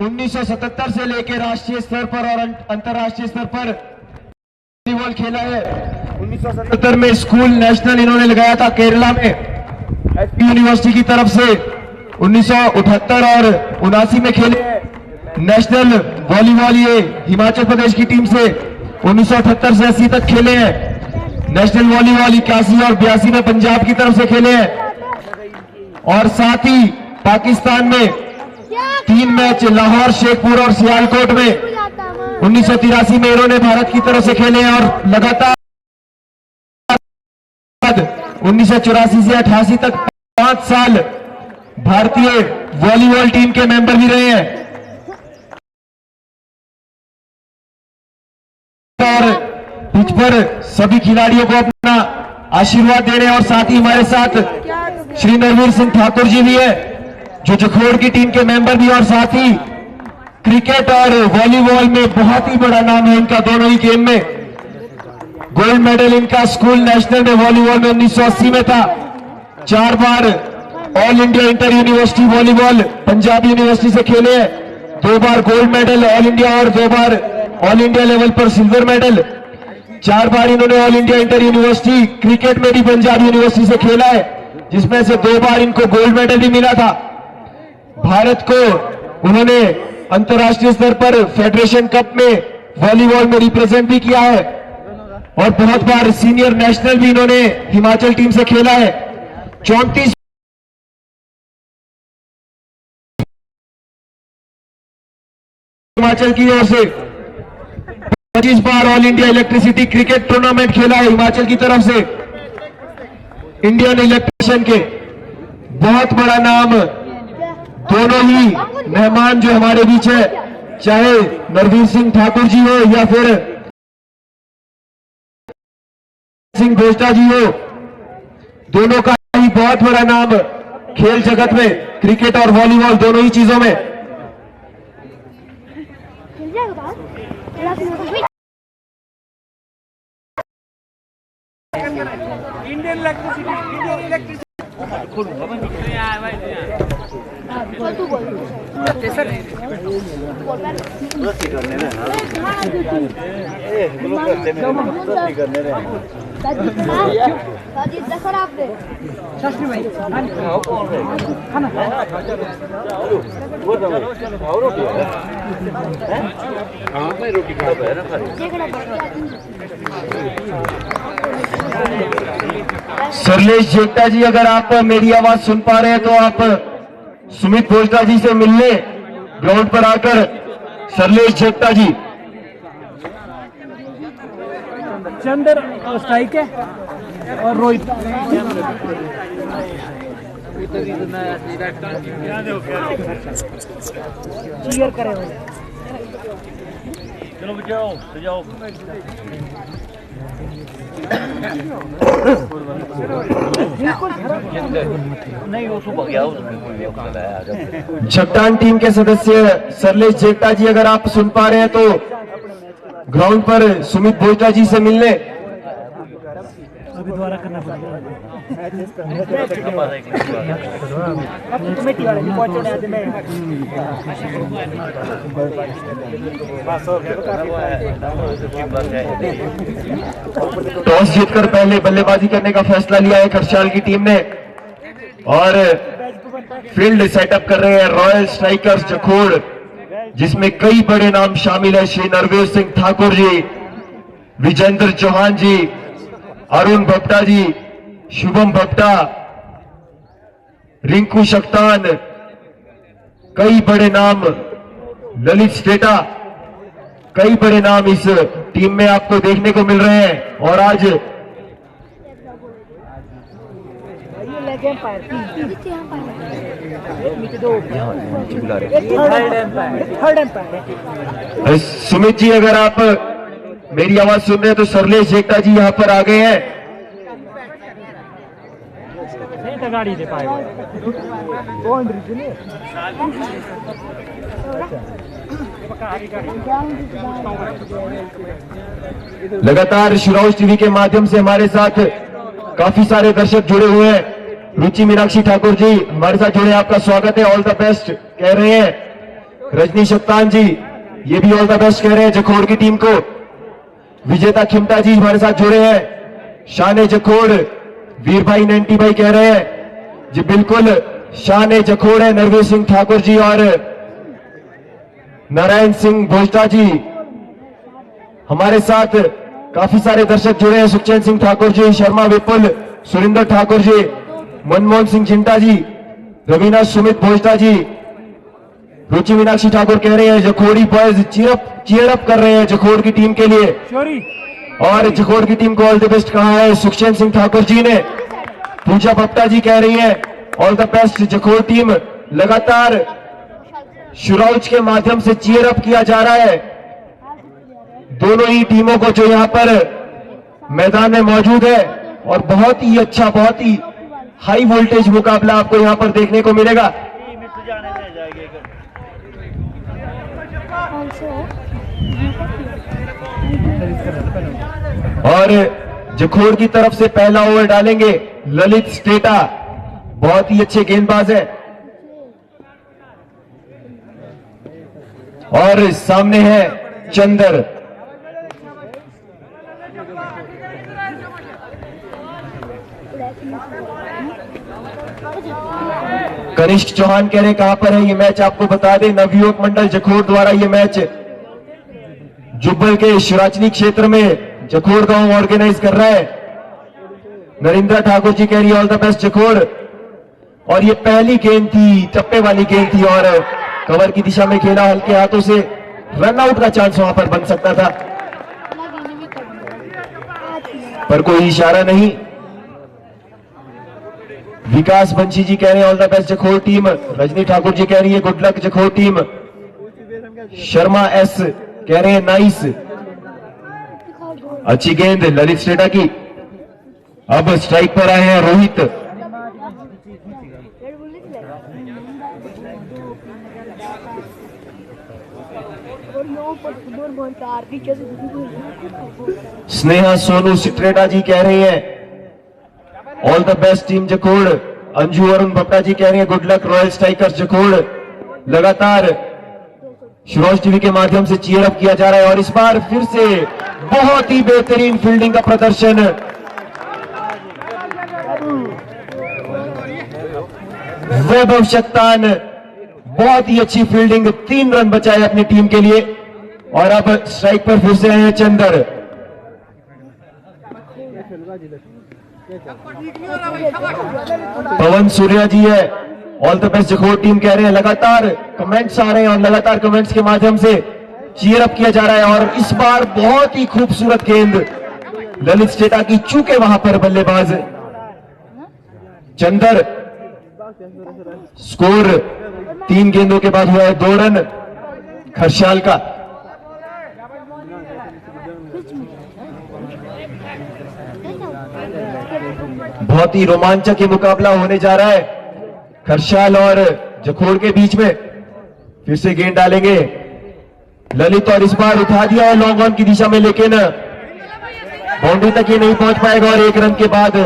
1977 से लेकर राष्ट्रीय स्तर पर और अंतर्राष्ट्रीय स्तर पर वॉलीबॉल खेला है। 1977 में स्कूल नेशनल इन्होंने लगाया था केरला में एसपी यूनिवर्सिटी की तरफ से। 1978 और 79 में खेले नेशनल वॉलीबॉल ये हिमाचल प्रदेश की टीम से। 1978 से 80 तक खेले हैं नेशनल वॉलीबॉल। 81 और 82 में पंजाब की तरफ से खेले हैं। और साथ ही पाकिस्तान में 3 मैच लाहौर, शेखपुर और सियालकोट में 1983 में इन्होंने भारत की तरफ से खेले हैं। और लगातार 1984 से 88 तक 5 साल भारतीय वॉलीबॉल टीम के मेंबर भी रहे हैं। और पिच पर सभी खिलाड़ियों को अपना आशीर्वाद दे रहे हैं। और साथ ही हमारे साथ श्री नरवीर सिंह ठाकुर जी भी है जो जखोड़ की टीम के मेंबर भी। और साथ ही क्रिकेट और वॉलीबॉल में बहुत ही बड़ा नाम है इनका, दोनों ही गेम में। गोल्ड मेडल इनका स्कूल नेशनल में वॉलीबॉल में 1980 में था। 4 बार all India inter university volleyball Punjab university से खेले हैं। 2 बार गोल्ड मेडल ऑल इंडिया और 2 बार ऑल इंडिया लेवल पर सिल्वर मेडल। 4 बार इन्होंने all India inter university cricket में भी पंजाब यूनिवर्सिटी से खेला है, जिसमें से 2 बार इनको गोल्ड मेडल भी मिला था। भारत को उन्होंने अंतर्राष्ट्रीय स्तर पर फेडरेशन कप में वॉलीबॉल में रिप्रेजेंट भी किया है। और बहुत बार सीनियर नेशनल भी इन्होंने हिमाचल टीम से खेला है। 34 हिमाचल की ओर से 25 बार all India electricity cricket tournament खेला है हिमाचल की तरफ से। इंडियन इलेक्ट्रिशियन के बहुत बड़ा नाम दोनों ही मेहमान जो हमारे बीच है, चाहे नरवीर सिंह ठाकुर जी हो या फिर सिंह भोस्टा जी हो, दोनों का ही बहुत बड़ा नाम खेल जगत में, क्रिकेट और वॉलीबॉल दोनों ही चीजों में। इंडियन इलेक्ट्रिसिटी सरलेश जेठा जी, अगर आप मेरी आवाज सुन पा रहे हैं तो आप सुमित भोजटा जी से मिलने ग्राउंड पर आकर। सरलेश जेठा जी, चंद्र स्ट्राइक है और रोहित चीयर करे हुए। चलो बचाओ सजाओ। नहीं वो सुबह गया उसमें। चट्टान टीम के सदस्य सरलेश जेठा जी, अगर आप सुन पा रहे हैं तो ग्राउंड पर सुमित भोजटा जी से मिलने। अभी दोबारा करना पड़ेगा। टॉस जीतकर पहले बल्लेबाजी करने का फैसला लिया है खरसाल की टीम ने। और फील्ड सेटअप कर रहे हैं रॉयल स्ट्राइकर्स जखोड़, जिसमें कई बड़े नाम शामिल है। श्री नरवीर सिंह ठाकुर जी, विजेंद्र चौहान जी, अरुण भट्टा जी, शुभम भट्टा, रिंकू शक्तान, कई बड़े नाम, ललित स्टेटा, कई बड़े नाम इस टीम में आपको देखने को मिल रहे हैं। और आज सुमित जी, अगर आप मेरी आवाज सुन रहे हैं तो सरलेश जेठा जी यहां पर आ गए हैं। गाड़ी दे पाएगा लगातार शुराउस टीवी के माध्यम से हमारे साथ काफी सारे दर्शक जुड़े हुए हैं। रुचि मीनाक्षी ठाकुर जी हमारे साथ जुड़े, आपका स्वागत है, ऑल द बेस्ट कह रहे हैं। रजनी शक्तान जी, ये भी ऑल द बेस्ट कह रहे हैं जखोड़ की टीम को। विजेता खिमटा जी हमारे साथ जुड़े हैं। शान जखोड़ वीर भाई नैंटी भाई कह रहे हैं जी बिल्कुल शान जखोड़ है। नरवीर सिंह ठाकुर जी और नारायण सिंह भोजटा जी हमारे साथ। काफी सारे दर्शक जुड़े हैं। सुखचैन सिंह ठाकुर जी, शर्मा विपुल, सुरेंद्र ठाकुर जी, मनमोहन सिंह चिंटा जी, रवीना सुमित भोजटा जी, रुचि मीनाक्षी ठाकुर कह रहे हैं जखोड़ी बॉयज चीयर अप कर रहे हैं जखोड़ की टीम के लिए। और जखोड़ की टीम को ऑल द बेस्ट कहा है सुखचैन सिंह ठाकुर जी ने। पूजा भट्टा जी कह रही है all the best Jakhod team. लगातार शुराउच के माध्यम से चीयर अप किया जा रहा है दोनों ही टीमों को जो यहां पर मैदान में मौजूद है। और बहुत ही अच्छा, बहुत ही हाई वोल्टेज मुकाबला आपको यहां पर देखने को मिलेगा। और जखोड़ की तरफ से पहला ओवर डालेंगे ललित स्टेटा, बहुत ही अच्छे गेंदबाज है। और सामने है चंदर। कनिष्क चौहान कह रहे हैं कहां पर है ये मैच, आपको बता दें नवयुवक मंडल जखोड़ द्वारा ये मैच जुब्बल के शिराचनी क्षेत्र में जखोड़ गांव ऑर्गेनाइज कर रहा है। नरेंद्र ठाकुर जी कह रही है ऑल द बेस्ट जखोड़। और ये पहली गेंद थी, टप्पे वाली गेंद थी और कवर की दिशा में खेला, हल्के हाथों से रन आउट का चांस वहां पर बन सकता था पर कोई इशारा नहीं। विकास बंशी जी कह रहे हैं all the best Jakhod team. Rajni Thakur ji कह रही है good luck Jakhod team. Sharma S कह रहे हैं नाइस, अच्छी गेंद ललित स्टेटा की। अब स्ट्राइक पर आए हैं रोहित। स्नेहा सोनू सिट्रेटा जी कह रही हैं all the best team Jakhod. Anju Arun Bhatta ji कह रहे हैं good luck royal strikers Jakhod. लगातार शिरोज टीवी के माध्यम से चीयर अप किया जा रहा है और इस बार फिर से बहुत ही बेहतरीन फील्डिंग का प्रदर्शन। वैभव शक्तान बहुत ही अच्छी फील्डिंग, 3 रन बचाए अपनी टीम के लिए। और अब स्ट्राइक पर फिर से आए हैं चंदर। पवन सूर्या जी है all the best Jakhod team कह रहे हैं। लगातार कमेंट्स आ रहे हैं और लगातार कमेंट्स के माध्यम से चीयर अप किया जा रहा है। और इस बार बहुत ही खूबसूरत गेंद ललित स्टेटा की, चूके वहां पर बल्लेबाज चंदर। स्कोर 3 गेंदों के बाद हुआ है 2 रन खरसाल का। बहुत ही रोमांचक ये मुकाबला होने जा रहा है खरसाल और जखोड़ के बीच में। फिर से गेंद डालेंगे ललित और इस बार उठा दिया है लॉन्ग ऑन की दिशा में, लेकिन बाउंड्री तक ये नहीं पहुंच पाएगा और 1 रन के बाद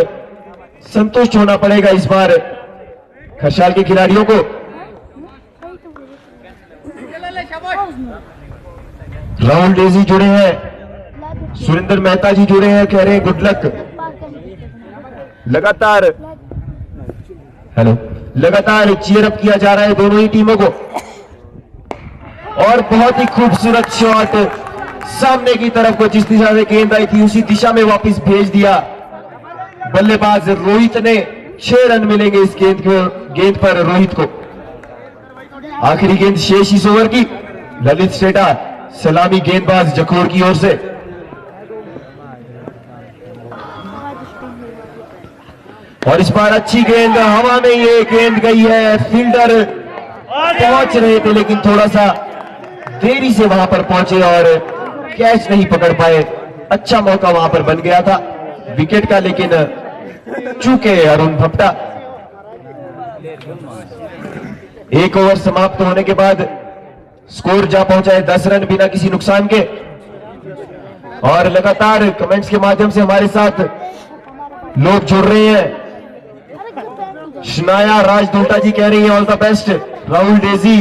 संतुष्ट होना पड़ेगा इस बार खरसाल के खिलाड़ियों को। राहुल डेजी जुड़े हैं, सुरेंद्र मेहता जी जुड़े हैं, कह रहे हैं गुड लक। लगातार चीयर अप किया जा रहा है दोनों ही टीमों को। और बहुत ही खूबसूरत शॉट सामने की तरफ को, जिस दिशा से गेंद आई थी उसी दिशा में वापस भेज दिया बल्लेबाज रोहित ने। 6 रन मिलेंगे इस गेंद पर रोहित को। आखिरी गेंद शेष इस ओवर की। ललित स्टेटा सलामी गेंदबाज जखोड़ की ओर से। और इस बार अच्छी गेंद हवा में, ये गेंद गई है, फील्डर पहुंच रहे थे लेकिन थोड़ा सा देरी से वहां पर पहुंचे और कैच नहीं पकड़ पाए। अच्छा मौका वहां पर बन गया था विकेट का, लेकिन चूके अरुण भट्टा। 1 ओवर समाप्त होने के बाद स्कोर जा पहुंचा है 10 रन बिना किसी नुकसान के। और लगातार कमेंट्स के माध्यम से हमारे साथ लोग जुड़ रहे हैं। शनाया राज दूटा जी कह रही है all the best. Rahul Daisy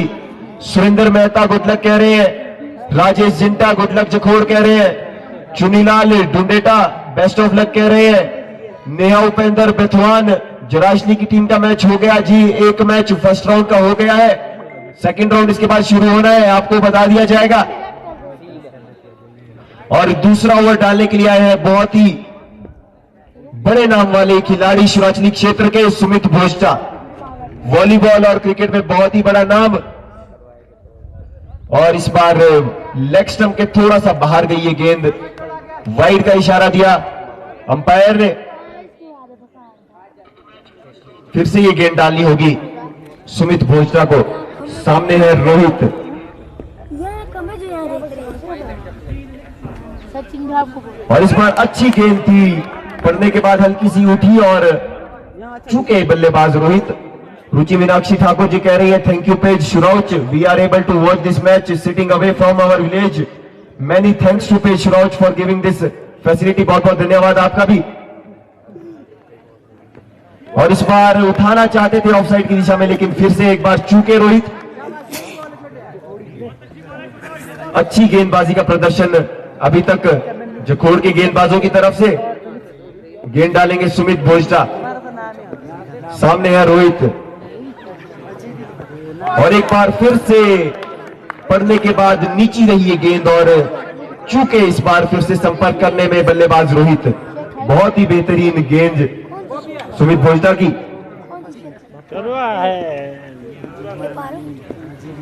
Surendra Mehta good luck कह रहे हैं, राजेश जिंटा गुड लक जखोड़ कह रहे हैं, चुनीलाल डुंडेटा बेस्ट ऑफ लक कह रहे हैं, नेहा उपेंद्र बेथवान जराशनी की टीम का मैच हो गया जी, एक मैच फर्स्ट राउंड का हो गया है, सेकंड राउंड इसके बाद शुरू होना है, आपको बता दिया जाएगा। और दूसरा ओवर डालने के लिए आए हैं बहुत ही बड़े नाम वाले खिलाड़ी शिवराजनी क्षेत्र के सुमित भोजटा, वॉलीबॉल और क्रिकेट में बहुत ही बड़ा नाम। और इस बार लेग स्टंप के थोड़ा सा बाहर गई ये गेंद, वाइड का इशारा दिया अंपायर ने, फिर से ये गेंद डालनी होगी सुमित भोजटा को। सामने है रोहित, और इस बार अच्छी गेंद थी, पड़ने के बाद हल्की सी उठी और चूके बल्लेबाज रोहित। रुचि मीनाक्षी ठाकुर जी कह रही है थैंक यू पेज शुरौच, we are able to watch this match sitting away from our village, many thanks to page शुरौच फॉर गिविंग दिस फैसिलिटी, बहुत बहुत धन्यवाद आपका भी। और इस बार उठाना चाहते थे ऑफसाइड की दिशा में, लेकिन फिर से एक बार चूके रोहित। अच्छी गेंदबाजी का प्रदर्शन अभी तक जखोड़ के गेंदबाजों की तरफ से। गेंद डालेंगे सुमित भोजटा, सामने है रोहित, और एक बार फिर से पड़ने के बाद नीची रही है गेंद और चूके इस बार फिर से संपर्क करने में बल्लेबाज रोहित। बहुत ही बेहतरीन गेंद सुमित भोजटा की।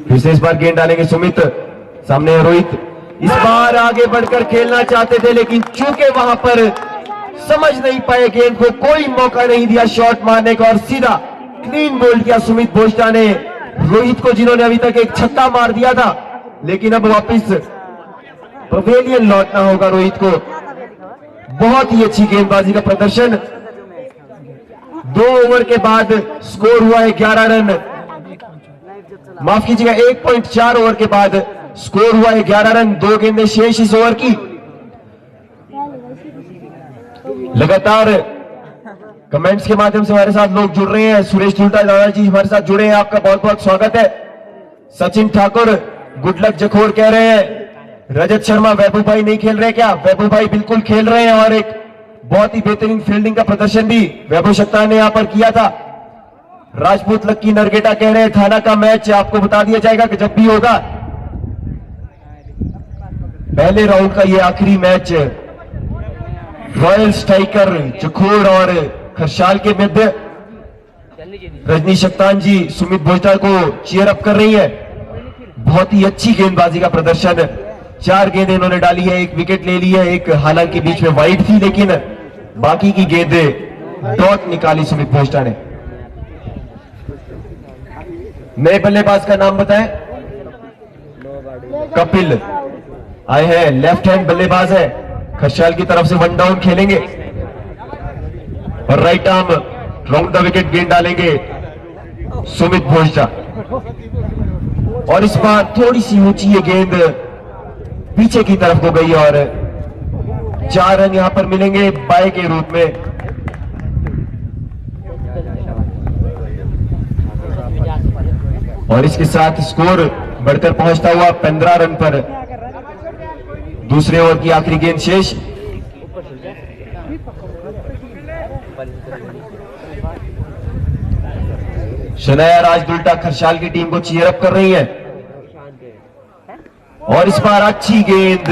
फिर से इस बार गेंद डालेंगे सुमित, सामने है रोहित। इस बार आगे बढ़कर खेलना चाहते थे, लेकिन चूंकि वहां पर समझ नहीं पाए गेंद को, कोई मौका नहीं दिया शॉट मारने का और सीधा क्लीन बोल्ड किया सुमित भोजटा ने रोहित को, जिन्होंने अभी तक एक छक्का मार दिया था। लेकिन अब वापस पवेलियन लौटना होगा रोहित को। बहुत ही अच्छी गेंदबाजी का प्रदर्शन। 2 ओवर के बाद स्कोर हुआ है 11 रन, माफ कीजिएगा 1.4 ओवर के बाद स्कोर हुआ है 11 रन, 2 गेंदें शेष इस ओवर की। लगातार कमेंट्स के माध्यम से हमारे साथ लोग जुड़ रहे हैं। सुरेश टुल्टा दादाजी हमारे साथ जुड़े हैं, आपका बहुत बहुत स्वागत है। सचिन ठाकुर गुड लक जखोड़ कह रहे हैं। रजत शर्मा वैभव भाई नहीं खेल रहे क्या? वैभव भाई बिल्कुल खेल रहे हैं, और एक बहुत ही बेहतरीन फील्डिंग का प्रदर्शन भी वैभव शक्ता ने यहां पर किया था। राजपूत लक्की नरगेटा कह रहे हैं थाना का मैच आपको बता दिया जाएगा कि जब भी होगा। पहले राउंड का ये आखिरी मैच रॉयल स्ट्राइकर जखोड़ और खरसाल के मध्य। रजनी शक्तान जी सुमित भोजटा को चीयर अप कर रही है। बहुत ही अच्छी गेंदबाजी का प्रदर्शन, 4 गेंदें इन्होंने डाली है, 1 विकेट ले ली है, एक हालांकि बीच में वाइड थी, लेकिन बाकी की गेंदें डॉट निकाली सुमित भोजटा ने। नए बल्लेबाज का नाम बताएं। कपिल आए हैं, लेफ्ट हैंड बल्लेबाज है, खरसाल की तरफ से 1 डाउन खेलेंगे और right arm round the wicket गेंद डालेंगे सुमित भोजटा। और इस बार थोड़ी सी ऊंची ये गेंद पीछे की तरफ हो गई और 4 रन यहां पर मिलेंगे बाय के रूप में। और इसके साथ स्कोर बढ़कर पहुंचता हुआ 15 रन पर। दूसरे ओवर की आखिरी गेंद शेष। शनाया राजदुल्टा खरसाल की टीम को चीयर अप कर रही है। और इस बार अच्छी गेंद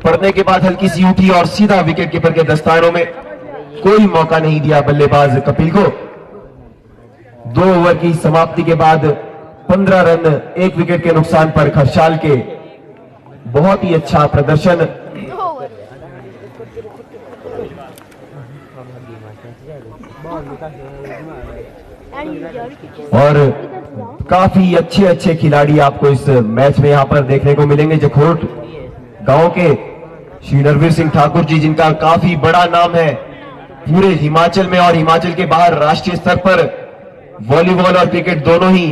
पड़ने के बाद हल्की सी उठी और सीधा विकेट कीपर के दस्तानों में। कोई मौका नहीं दिया बल्लेबाज कपिल को। 2 ओवर की समाप्ति के बाद 15 रन 1 विकेट के नुकसान पर खरसाल के। बहुत ही अच्छा प्रदर्शन। और काफी अच्छे अच्छे खिलाड़ी आपको इस मैच में यहां पर देखने को मिलेंगे। जखोड़ गांव के श्री नरवीर सिंह ठाकुर जी, जिनका काफी बड़ा नाम है पूरे हिमाचल में और हिमाचल के बाहर राष्ट्रीय स्तर पर वॉलीबॉल और क्रिकेट दोनों ही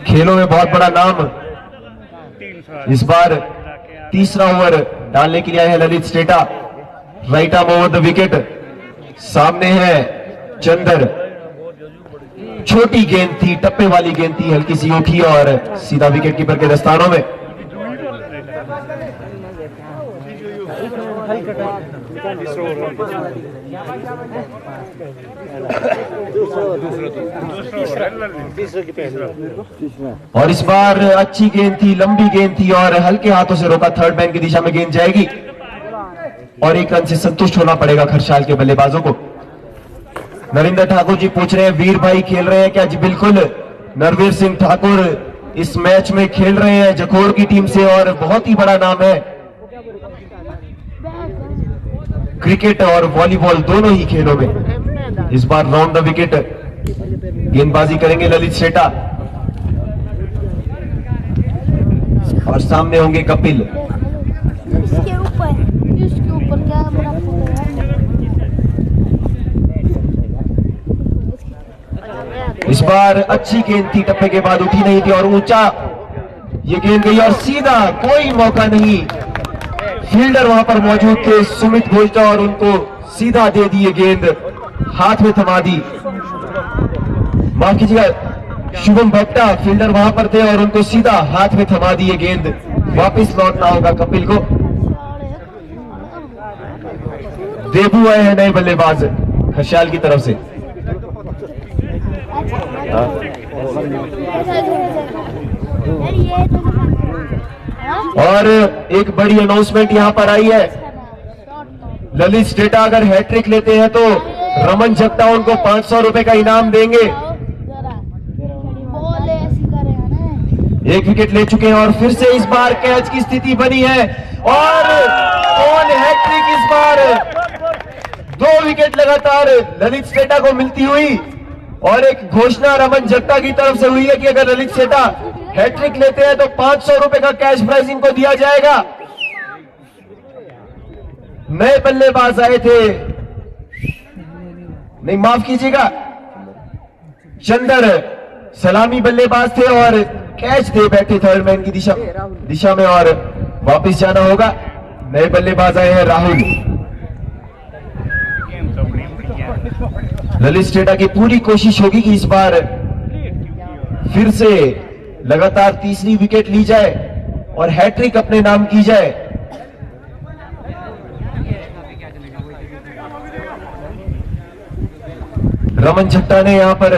खेलों में बहुत बड़ा नाम। इस बार तीसरा ओवर डालने के लिए आए हैं Lalit strata, right arm over the wicket. सामने है चंदर, छोटी गेंद थी, टप्पे वाली गेंद थी, हल्की सी उठी और सीधा विकेट कीपर के दस्तानों में। और इस बार अच्छी गेंद थी, लंबी गेंद थी और हल्के हाथों से रोका, थर्ड मैन की दिशा में गेंद जाएगी और एक रन से संतुष्ट होना पड़ेगा खरसाल के बल्लेबाजों को। नरेंद्र ठाकुर जी पूछ रहे हैं वीर भाई खेल रहे हैं क्या? जी बिल्कुल, नरवीर सिंह ठाकुर इस मैच में खेल रहे हैं जखौर की टीम से और बहुत ही बड़ा नाम है क्रिकेट और वॉलीबॉल दोनों ही खेलों में। इस बार राउंड द विकेट गेंदबाजी करेंगे ललित सेठा और सामने होंगे कपिल। इसके ऊपर क्या इस बार अच्छी गेंद थी, टप्पे के बाद उठी नहीं थी और ऊंचा ये गेंद गई और सीधा, कोई मौका नहीं। फील्डर वहां पर मौजूद थे सुमित भोजदा और उनको सीधा दे दी ये गेंद, हाथ में थमा दी। माफ कीजिएगा, शुभम भट्टा फील्डर वहां पर थे और उनको सीधा हाथ में थमा दी ये गेंद। वापस लौटना होगा कपिल को। देबू आए हैं नए बल्लेबाज खरसाल की तरफ से। और एक बड़ी अनाउंसमेंट यहां पर आई है, ललित सेठा अगर हैट्रिक लेते हैं तो रमन जगता उनको 500 रुपए का इनाम देंगे। एक विकेट ले चुके हैं और फिर से इस बार कैच की स्थिति बनी है और कौन हैट्रिक इस बार? 2 विकेट लगातार ललित सेठा को मिलती हुई और एक घोषणा रमन जगता की तरफ से हुई है कि अगर ललित सेठा हैट्रिक लेते हैं तो 500 रुपए का कैश प्राइज इनको दिया जाएगा। नए बल्लेबाज आए थे, नहीं माफ कीजिएगा, चंदर सलामी बल्लेबाज थे और कैच दे बैठे थर्ड मैन की दिशा में और वापस जाना होगा। नए बल्लेबाज आए हैं राहुल। ललित सेठा की पूरी कोशिश होगी कि इस बार फिर से लगातार तीसरी विकेट ली जाए और हैट्रिक अपने नाम की जाए। रमन जगता ने यहां पर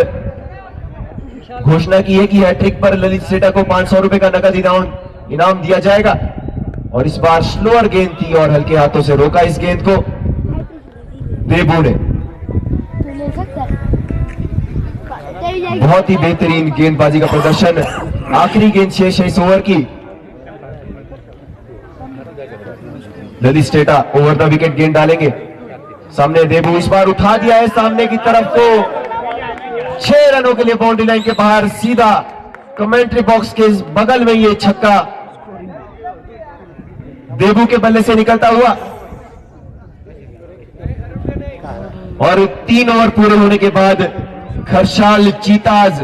घोषणा की है कि हैट्रिक पर ललित सेठा को 500 रुपए का नकद इनाम दिया जाएगा और इस बार स्लोअर गेंद थी और हल्के हाथों से रोका इस गेंद को देबू ने। बहुत ही बेहतरीन गेंदबाजी का प्रदर्शन। आखिरी गेंद शेष है इस ओवर की। ललित सेठा ओवर द विकेट गेंद डालेंगे। सामने देबू इस बार उठा दिया है सामने की तरफ को 6 रनों के लिए बाउंड्री लाइन के बाहर, सीधा कमेंट्री बॉक्स के बगल में ये छक्का देबू के बल्ले से निकलता हुआ। और 3 ओवर पूरे होने के बाद खरसाल चीताज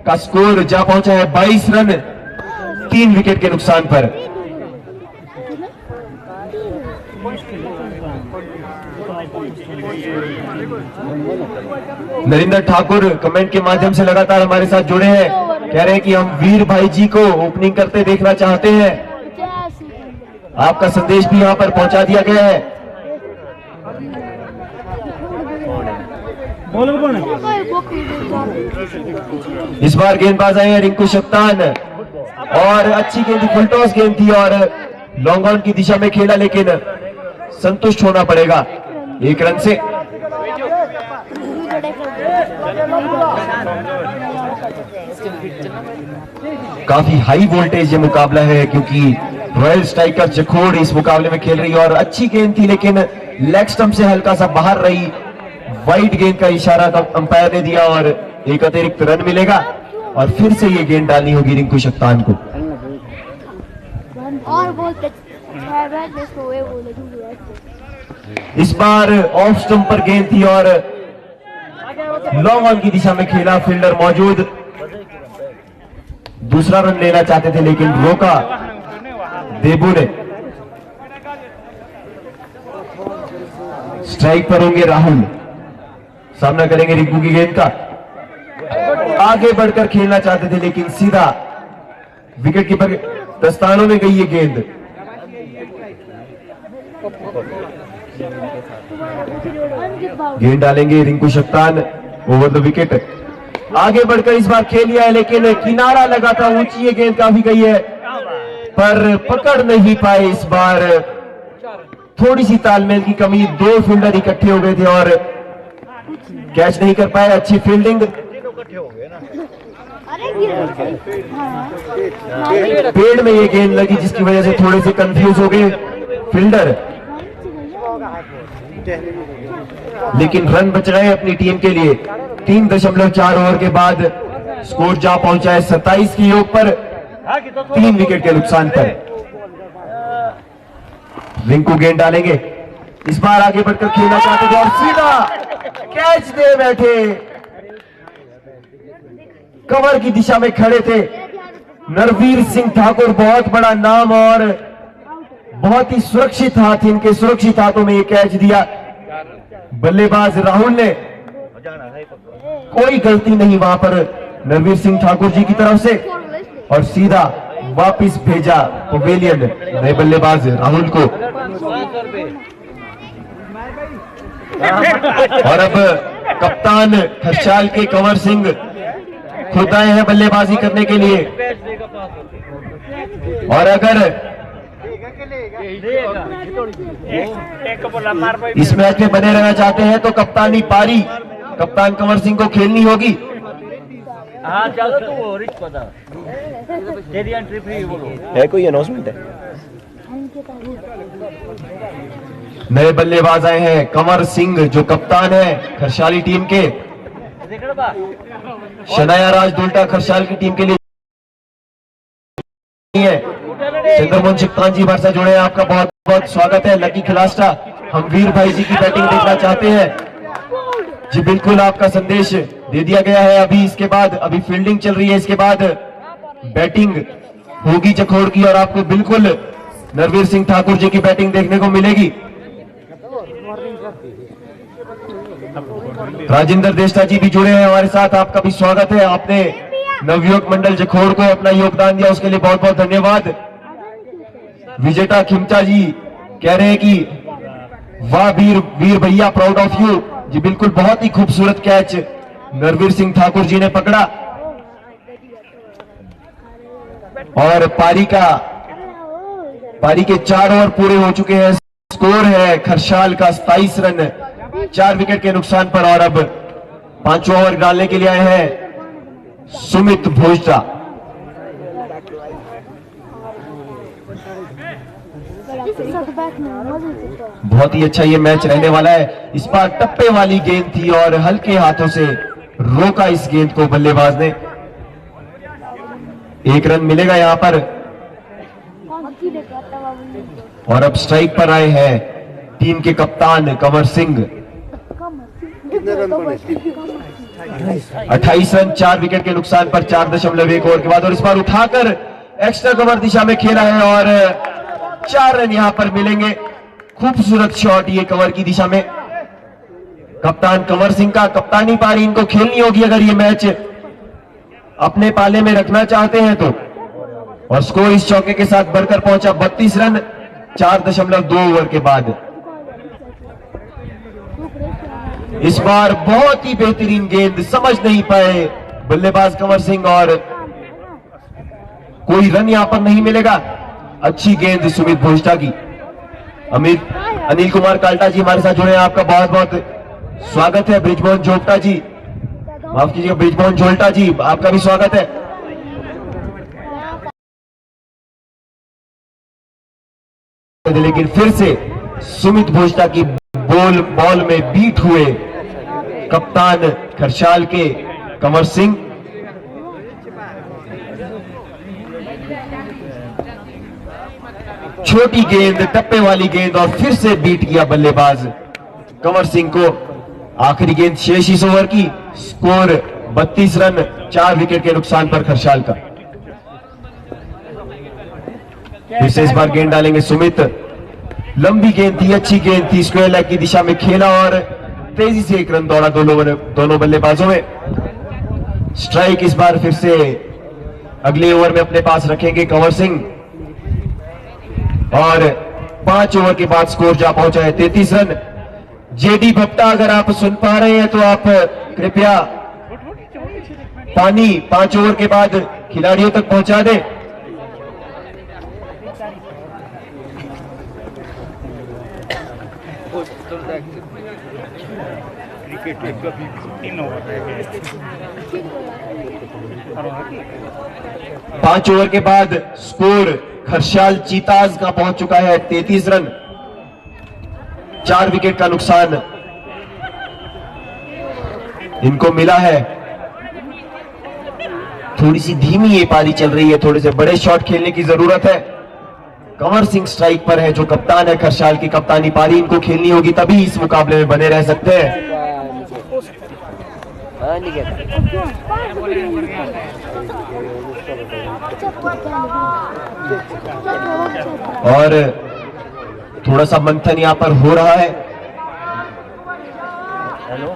का स्कोर जा पहुंचा है 22 रन 3 विकेट के नुकसान पर। नरेंद्र ठाकुर कमेंट के माध्यम से लगातार हमारे साथ जुड़े हैं, कह रहे हैं कि हम वीर भाई जी को ओपनिंग करते देखना चाहते हैं। आपका संदेश भी यहां पर पहुंचा दिया गया है। इस बार गेंदबाज आए हैं रिंकू शक्तान और अच्छी गेंद थी, फुल टॉस गेंद थी और लॉन्ग ऑन की दिशा में खेला, लेकिन संतुष्ट होना पड़ेगा 1 रन से। काफी हाई वोल्टेज ये मुकाबला है क्योंकि रॉयल स्ट्राइकर जखौर इस मुकाबले में खेल रही है और अच्छी गेंद थी लेकिन लेग स्टंप से हल्का सा बाहर रही। वाइड गेंद का इशारा अंपायर ने दिया और एक अतिरिक्त रन मिलेगा और फिर से ये गेंद डालनी होगी रिंकू शक्तान को। इस बार ऑफ स्टंप पर गेंद थी और लॉन्ग ऑन की दिशा में खेला, फील्डर मौजूद, दूसरा रन लेना चाहते थे लेकिन रोका देबू ने। स्ट्राइक पर होंगे राहुल, सामना करेंगे रिंकू की गेंद का। आगे बढ़कर खेलना चाहते थे, लेकिन सीधा विकेट कीपर दस्तानों में गई ये गेंद। गेंद डालेंगे रिंकू शक्तान ओवर द विकेट। आगे बढ़कर इस बार खेल लिया है, लेकिन किनारा लगा था, ऊंची ये गेंद काफी गई है, पर पकड़ नहीं पाए इस बार। थोड़ी सी तालमेल की कमी, दो फील्डर इकट्ठे हो गए थे और कैच नहीं कर पाए। अच्छी फील्डिंग, पेड़ में ये गेंद लगी जिसकी वजह से थोड़े से कंफ्यूज हो गए फील्डर, लेकिन रन बच रहे अपनी टीम के लिए। 3.4 ओवर के बाद स्कोर जा पहुंचा है 27 के योग पर, 3 विकेट के नुकसान पर। रिंकू गेंद डालेंगे, इस बार आगे बढ़कर खेलना चाहते थे और सीधा कैच दे बैठे। कवर की दिशा में खड़े थे नरवीर सिंह ठाकुर, बहुत बड़ा नाम और बहुत ही सुरक्षित हाथ, इनके सुरक्षित हाथों में ये कैच दिया। बल्लेबाज राहुल ने कोई गलती नहीं वहां पर नरवीर सिंह ठाकुर जी की तरफ से, और सीधा वापिस भेजा पवेलियन नए बल्लेबाज राहुल को। और अब कप्तान खरसाल के कंवर सिंह खुद आए हैं बल्लेबाजी करने के लिए, और अगर इस मैच में बने रहना चाहते हैं तो कप्तानी पारी कप्तान कंवर सिंह को खेलनी होगी। हाँ चल तू रिच पता तेरी एंट्री फ्री बोलो है, कोई अनाउंसमेंट है? नए बल्लेबाज आए हैं कंवर सिंह जो कप्तान है खरसाली टीम के। शनाया राज दुल्टा खरसाल की टीम के लिए है। चंद्रमोहन शिकतान जी हमारे साथ जुड़े हैं, आपका बहुत बहुत स्वागत है। लकी खिलास्टा, हम वीर भाई जी की बैटिंग देखना चाहते हैं जी। बिल्कुल आपका संदेश दे दिया गया है। अभी इसके बाद अभी फील्डिंग चल रही है, इसके बाद बैटिंग होगी जखौड़ की, और आपको बिल्कुल नरवीर सिंह ठाकुर जी की बैटिंग देखने को मिलेगी। राजेंद्र देष्टा जी भी जुड़े हैं हमारे साथ, आपका भी स्वागत है। आपने नवयुवक मंडल जखौड़ को अपना योगदान दिया, उसके लिए बहुत बहुत धन्यवाद। विजेता खिमचा जी कह रहे हैं कि वाह वीर भैया, प्राउड ऑफ यू जी। बिल्कुल बहुत ही खूबसूरत कैच नरवीर सिंह ठाकुर जी ने पकड़ा, और पारी के 4 ओवर पूरे हो चुके हैं। स्कोर है खरसाल का 27 रन 4 विकेट के नुकसान पर, और अब 5वां ओवर डालने के लिए आए हैं सुमित भोजटा। बहुत ही अच्छा ये मैच रहने वाला है। इस बार टप्पे वाली गेंद थी और हल्के हाथों से रोका इस गेंद को बल्लेबाज ने। 1 रन मिलेगा यहां पर, और अब स्ट्राइक पर आए हैं टीम के कप्तान कंवर सिंह। 28 रन 4 विकेट के नुकसान पर 4.1 ओवर के बाद, और इस बार उठाकर एक्स्ट्रा कवर दिशा में खेला है और 4 रन यहां पर मिलेंगे। खूबसूरत शॉट ये कवर की दिशा में। कप्तान कंवर सिंह का कप्तानी पारी इनको खेलनी होगी अगर ये मैच अपने पाले में रखना चाहते हैं तो। और स्कोर इस चौके के साथ बढ़कर पहुंचा 32 रन 4.2 ओवर के बाद। इस बार बहुत ही बेहतरीन गेंद, समझ नहीं पाए बल्लेबाज कंवर सिंह, और कोई रन यहां पर नहीं मिलेगा। अच्छी गेंद सुमित भोजटा की। अनिल कुमार काल्टा जी हमारे साथ जुड़े हैं, आपका बहुत बहुत स्वागत है। ब्रिजमोहन जोगटा जी, माफ कीजिएगा, ब्रिजमोहन जोल्टा जी, आपका भी स्वागत है। लेकिन फिर से सुमित भोजटा की बॉल में बीट हुए कप्तान खरसाल के कंवर सिंह। छोटी गेंद, टप्पे वाली गेंद, और फिर से बीट किया बल्लेबाज कंवर सिंह को। आखिरी गेंद शेष इस ओवर की। स्कोर 32 रन 4 विकेट के नुकसान पर खरसाल का। फिर से इस बार गेंद डालेंगे सुमित। लंबी गेंद थी, अच्छी गेंद थी, स्क्वायर लेग की दिशा में खेला और तेजी से 1 रन दौड़ा दोनों बल्लेबाजों में। स्ट्राइक इस बार फिर से अगले ओवर में अपने पास रखेंगे कंवर सिंह, और 5 ओवर के बाद स्कोर जा पहुंचा है 33 रन। जेडी भट्टा, अगर आप सुन पा रहे हैं तो आप कृपया पानी 5 ओवर के बाद खिलाड़ियों तक पहुंचा दें। पांच ओवर के बाद स्कोर खरसाल चीताज का पहुंच चुका है 33 रन। 4 विकेट का नुकसान इनको मिला है। थोड़ी सी धीमी ये पारी चल रही है, थोड़े से बड़े शॉट खेलने की जरूरत है। कंवर सिंह स्ट्राइक पर है, जो कप्तान है खरसाल की कप्तानी पारी इनको खेलनी होगी, तभी इस मुकाबले में बने रह सकते हैं। और थोड़ा सा मंथन यहां पर हो रहा है।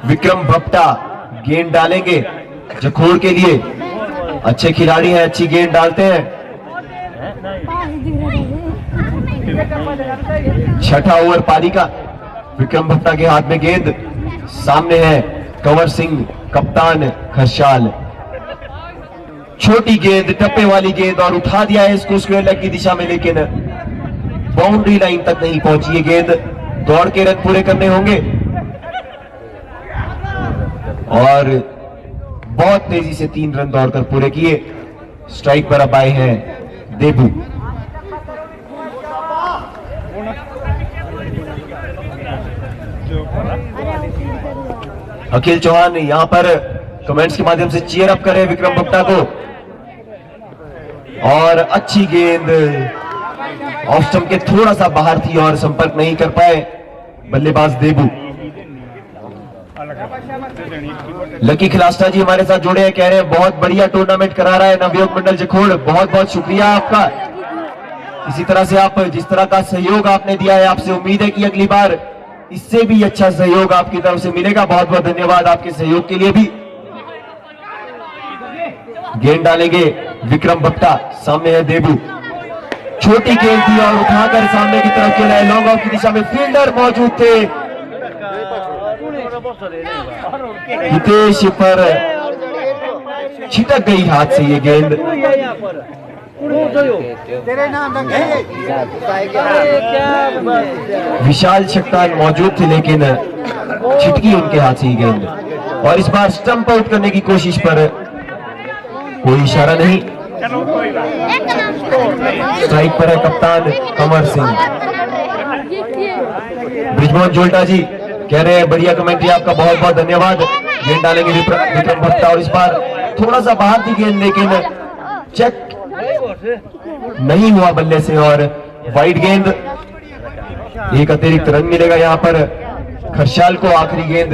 विक्रम भट्टा गेंद डालेंगे जखोड़ के लिए, अच्छे खिलाड़ी हैं, अच्छी गेंद डालते हैं। छठा ओवर पारी का, विक्रम भट्टा के हाथ में गेंद, सामने है कंवर सिंह कप्तान खरसाल। छोटी गेंद, टप्पे वाली गेंद, और उठा दिया है इसको स्क्वायर लेग की दिशा में, लेकिन बाउंड्री लाइन तक नहीं पहुंची ये गेंद। दौड़ के रन पूरे करने होंगे, और बहुत तेजी से 3 रन दौड़कर पूरे किए। स्ट्राइक पर अब आए हैं देबू। अखिल चौहान यहां पर कमेंट्स के माध्यम से चीयर अप करें विक्रम भट्टा को, और अच्छी गेंद ऑफ स्टंप के थोड़ा सा बाहर थी और संपर्क नहीं कर पाए बल्लेबाज देबू। लकी खिलास्टा जी हमारे साथ जुड़े हैं, कह रहे हैं बहुत बढ़िया टूर्नामेंट करा रहा है नवयोग मंडल जखोड़, बहुत बहुत शुक्रिया आपका। इसी तरह से आप जिस तरह का सहयोग आपने दिया है, आपसे उम्मीद है कि अगली बार इससे भी अच्छा सहयोग आपकी तरफ से मिलेगा। बहुत बहुत धन्यवाद आपके सहयोग के लिए भी। गेंद डालेंगे विक्रम भट्टा, सामने है देबू। छोटी गेंद थी और उठाकर सामने की तरफ खेला है, लॉन्ग ऑफ की दिशा में फील्डर मौजूद थे। हितेश पर छिटक गई हाथ से ये गेंद। विशाल शक्तान मौजूद थे, लेकिन छिटकी उनके हाथ से ही गेंद। और इस बार स्टंप आउट करने की कोशिश पर कोई इशारा नहीं। स्ट्राइक पर है कप्तान कंवर सिंह। ब्रिजमोहन जोल्टा जी कह रहे हैं बढ़िया कमेंट्री, आपका बहुत बहुत धन्यवाद। गेंद डालेंगे विक्रम भट्टा, और इस बार थोड़ा सा बाहर थी गेंद, लेकिन चेक नहीं हुआ बल्ले से, और वाइड गेंद। एक अतिरिक्त रन मिलेगा यहां पर खरसाल को। आखिरी गेंद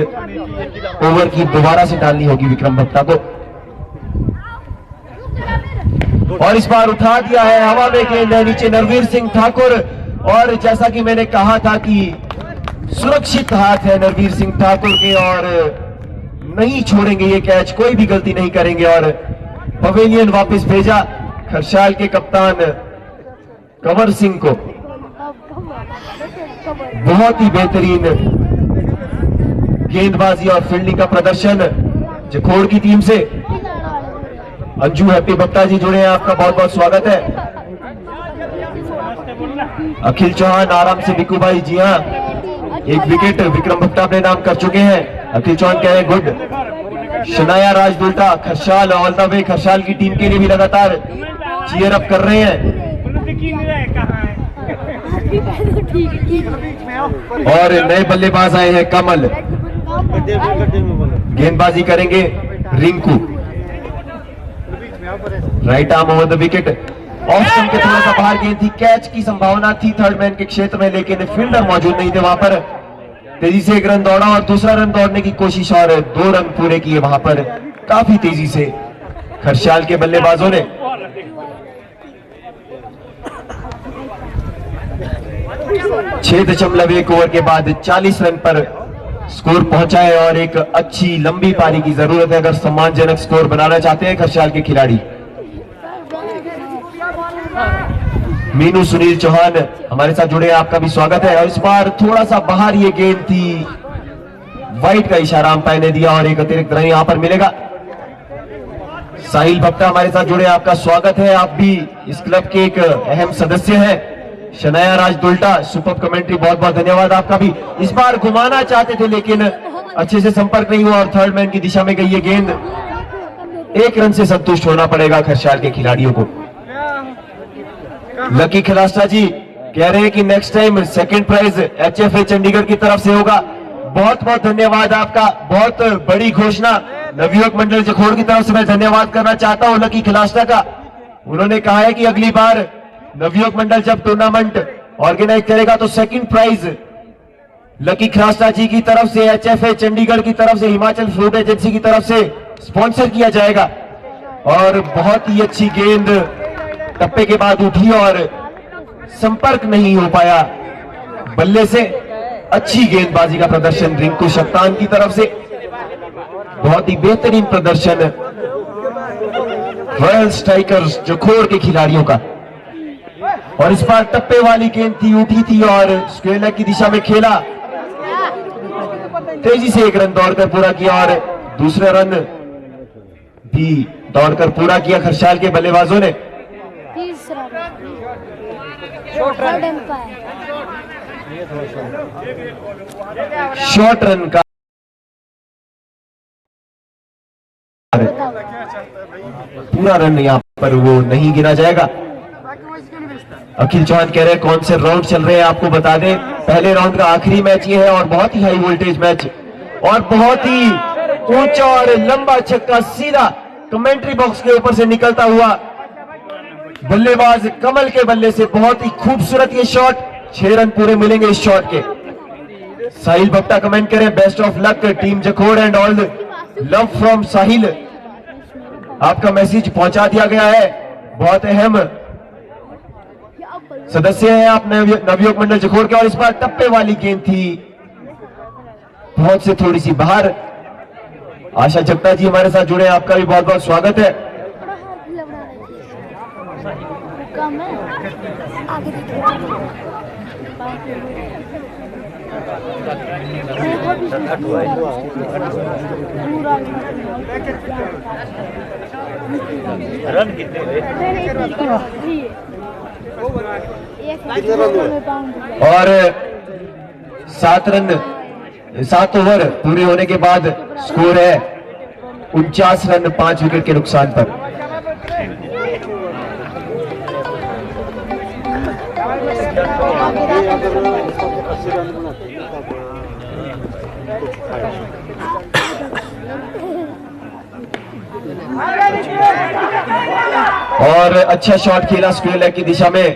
ओवर की दोबारा से डालनी होगी विक्रम भट्टा को, और इस बार उठा दिया है, हवा में गेंद है, नीचे नरवीर सिंह ठाकुर। और जैसा कि मैंने कहा था कि सुरक्षित हाथ है नरवीर सिंह ठाकुर के, और नहीं छोड़ेंगे ये कैच, कोई भी गलती नहीं करेंगे। और पवेलियन वापस भेजा खरसाल के कप्तान कंवर सिंह को। बहुत ही बेहतरीन गेंदबाजी और फील्डिंग का प्रदर्शन जखोड़ की टीम से। अंजू हैप्पी भट्टा जी जुड़े हैं, आपका बहुत बहुत स्वागत है। अखिल चौहान आराम से बिकू भाई, जी हाँ, एक विकेट विक्रम भट्टा अपने नाम कर चुके हैं। अखिल चौहान कह रहे हैं गुड। शनाया राजदुल्टा Kharsal all the way, Kharsal की टीम के लिए भी लगातार चीयर अप कर रहे हैं। और नए बल्लेबाज आए हैं कमल, गेंदबाजी करेंगे Rinku. Right arm over the wicket, off stump के थोड़ा सा बाहर गेंद थी, कैच की संभावना थी थर्ड मैन के क्षेत्र में, लेकिन फील्डर मौजूद नहीं थे वहां पर। तेजी से 1 रन दौड़ा और दूसरा रन दौड़ने की कोशिश, और 2 रन पूरे किए वहां पर काफी तेजी से खरसाल के बल्लेबाजों ने। 6.1 ओवर के बाद 40 रन पर स्कोर पहुंचाए और एक अच्छी लंबी पारी की जरूरत है अगर सम्मानजनक स्कोर बनाना चाहते हैं खरसाल के खिलाड़ी। मीनू सुनील चौहान हमारे साथ जुड़े हैं, आपका भी स्वागत है। और इस बार थोड़ा सा बाहर ये गेंद थी, वाइट का इशारा अंपायर ने दिया और एक अतिरिक्त रन यहां पर मिलेगा। साहिल भट्टा हमारे साथ जुड़े, आपका स्वागत है। आप भी इस क्लब के एक अहम सदस्य हैं। शनाया राज दुल्टा सुपर कमेंट्री, बहुत बहुत धन्यवाद आपका भी। इस बार घुमाना चाहते थे लेकिन अच्छे से संपर्क नहीं हुआ और थर्ड मैन की दिशा में गई ये गेंद। एक रन से संतुष्ट होना पड़ेगा खरसाल के खिलाड़ियों को। लकी खिलास्टा जी कह रहे हैं कि next time second prize HFA Chandigarh की तरफ से होगा। बहुत बहुत धन्यवाद आपका, बहुत बड़ी घोषणा नवयुवक मंडल जखोड़ की तरफ से मैं धन्यवाद करना चाहता हूं लकी खिलास्टा का। उन्होंने कहा है कि अगली बार नवयुवक मंडल जब टूर्नामेंट ऑर्गेनाइज करेगा तो सेकंड प्राइज लकी खिलास्टा जी की तरफ से, HFA चंडीगढ़ की तरफ से, हिमाचल फ्रूट एजेंसी की तरफ से स्पॉन्सर किया जाएगा। और बहुत ही अच्छी गेंद टप्पे के बाद उठी और संपर्क नहीं हो पाया बल्ले से। अच्छी गेंदबाजी का प्रदर्शन रिंकू शक्तान की तरफ से, बहुत ही बेहतरीन प्रदर्शन रॉयल स्ट्राइकर्स जखोड़ के खिलाड़ियों का। और इस बार टप्पे वाली गेंद थी, उठी थी और स्क्वायर लेग की दिशा में खेला, तेजी से एक रन दौड़कर पूरा किया और दूसरा रन भी दौड़कर पूरा किया खरसाल के बल्लेबाजों ने। तीसरा शॉर्ट रन का पूरा रन यहां पर वो नहीं गिना जाएगा। अखिल चौहान कह रहे हैं कौन से राउंड चल रहे हैं आपको बता दें। पहले राउंड का आखिरी मैच ये है और बहुत ही हाई वोल्टेज मैच और बहुत ही ऊंचा और लंबा छक्का सीधा कमेंट्री बॉक्स के ऊपर से निकलता हुआ बल्लेबाज कमल के बल्ले से। बहुत ही खूबसूरत ये शॉट, 6 रन पूरे मिलेंगे इस शॉट के। साहिल भट्टा कमेंट करें best of luck team Jakhod and all love from Sahil. आपका मैसेज पहुंचा दिया गया है, बहुत अहम सदस्य हैं आप नवयुवक मंडल जखोड़ के। और इस बार टप्पे वाली गेंद थी, बहुत से थोड़ी सी बाहर। आशा जगता जी हमारे साथ जुड़े, आपका भी बहुत बहुत स्वागत है। रन कितने और 7 ओवर पूरे होने के बाद स्कोर है 49 रन 5 विकेट के नुकसान पर। और अच्छा शॉट खेला स्क्वायर लेग की दिशा में।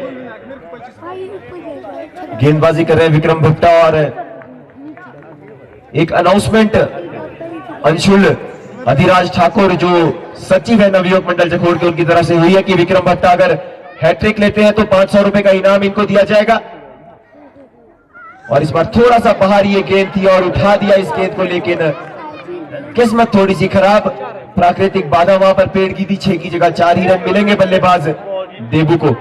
गेंदबाजी कर रहे हैं विक्रम भुट्टा और एक अनाउंसमेंट अंशुल अधिराज ठाकुर जो सचिव है नवयुवक मंडल जखोड़ के, उनकी तरफ से हुई है कि विक्रम भट्टा अगर हैट्रिक लेते हैं तो 500 रुपए का इनाम इनको दिया जाएगा। और इस बार थोड़ा सा बाहर ये गेंद थी और उठा दिया इस गेंद को, लेकिन किस्मत थोड़ी सी खराब, प्राकृतिक बाधा वहां पर पेड़ की थी। 6 की जगह 4 ही रन मिलेंगे बल्लेबाज देबू को।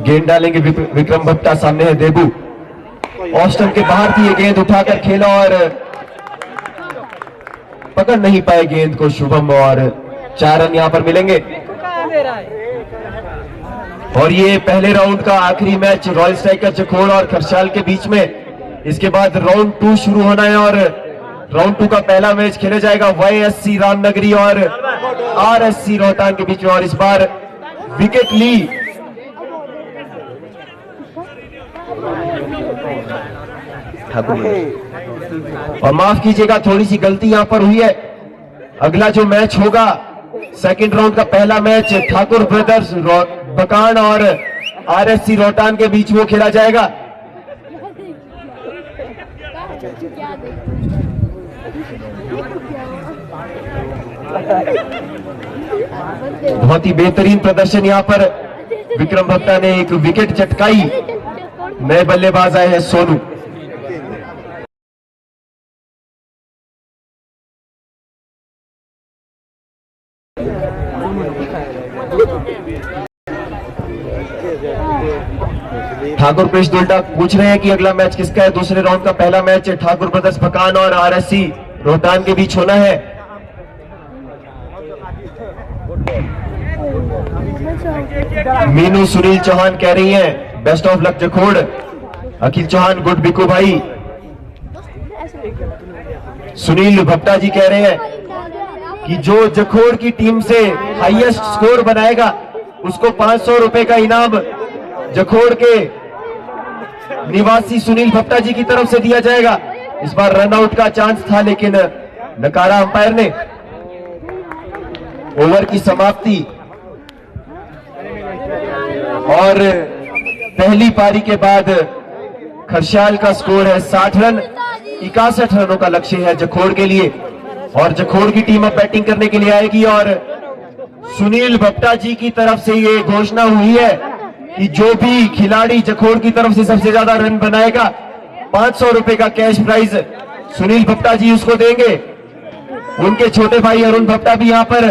गेंद डालेंगे विक्रम भट्टा, सामने है देबू। ऑस्टन के बाहर थी ये गेंद, उठाकर खेला और पकड़ नहीं पाए गेंद को शुभम और 4 रन यहां पर मिलेंगे। और ये पहले राउंड का आखिरी मैच रॉयल स्ट्राइकर जखोड़ और खरसाल के बीच में। इसके बाद राउंड 2 शुरू होना है और राउंड 2 का पहला मैच खेला जाएगा YSC रामनगरी और RSC रोहतांग के बीच में। और इस बार विकेट ली ठाकुर। और माफ कीजिएगा थोड़ी सी गलती यहां पर हुई है। अगला जो मैच होगा सेकंड राउंड का पहला मैच ठाकुर ब्रदर्स बकान और RSC रोहतांग के बीच वो खेला जाएगा। बहुत ही बेहतरीन प्रदर्शन यहाँ पर विक्रम भट्टा ने एक विकेट चटकाई। नए बल्लेबाज आए हैं सोनू। ठाकुर प्रेश दुल्टा पूछ रहे हैं कि अगला मैच किसका है। दूसरे राउंड का पहला मैच ठाकुर ब्रदर्स भकान और आरएससी रोहतान के बीच होना है। मीनू सुनील चौहान कह रही हैं best of luck Jakhod. Akhil Chauhan good Biku भाई। सुनील भट्टा जी कह रहे हैं कि जो जखोड़ की टीम से हाईएस्ट स्कोर बनाएगा उसको 500 रुपए का इनाम जखोड़ के निवासी सुनील भट्टा जी की तरफ से दिया जाएगा। इस बार रनआउट का चांस था लेकिन नकारा अंपायर ने। ओवर की समाप्ति और पहली पारी के बाद खरसाल का स्कोर है 60 रन। 61 रनों का लक्ष्य है जखोड़ के लिए और जखोड़ की टीम अब बैटिंग करने के लिए आएगी। और सुनील भट्टा जी की तरफ से ये घोषणा हुई है कि जो भी खिलाड़ी जखोड़ की तरफ से सबसे ज्यादा रन बनाएगा 500 रुपए का कैश प्राइज सुनील भट्टा जी उसको देंगे। उनके छोटे भाई अरुण भट्टा भी यहाँ पर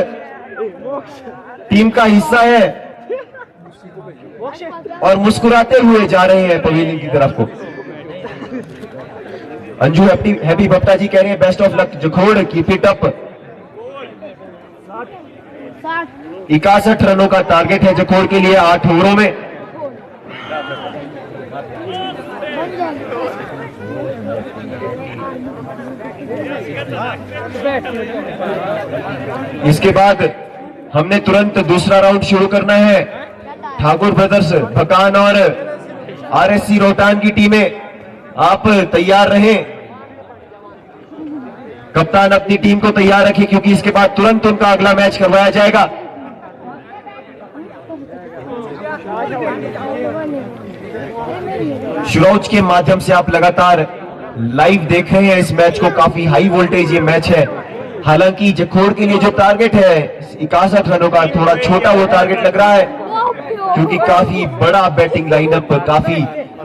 टीम का हिस्सा है और मुस्कुराते हुए जा रहे हैं पवेलियन की तरफ को। अंजू हैप्पी भट्टा जी कह रहे हैं best of luck Jakhod, keep it up. 61 रनों का टारगेट है जखोड़ के लिए 8 ओवरों में। इसके बाद हमने तुरंत दूसरा राउंड शुरू करना है। ठाकुर ब्रदर्स भकान और आरएससी रोहतान की टीमें आप तैयार रहें। कप्तान अपनी टीम को तैयार रखें क्योंकि इसके बाद तुरंत उनका अगला मैच करवाया जाएगा। श्रोच के माध्यम से आप लगातार लाइव देख रहे हैं इस मैच को। काफी हाई वोल्टेज ये मैच है। हालांकि जखोड़ के लिए जो टारगेट है 61 रनों का, थोड़ा छोटा वो टारगेट लग रहा है क्योंकि काफी बड़ा बैटिंग लाइनअप, काफी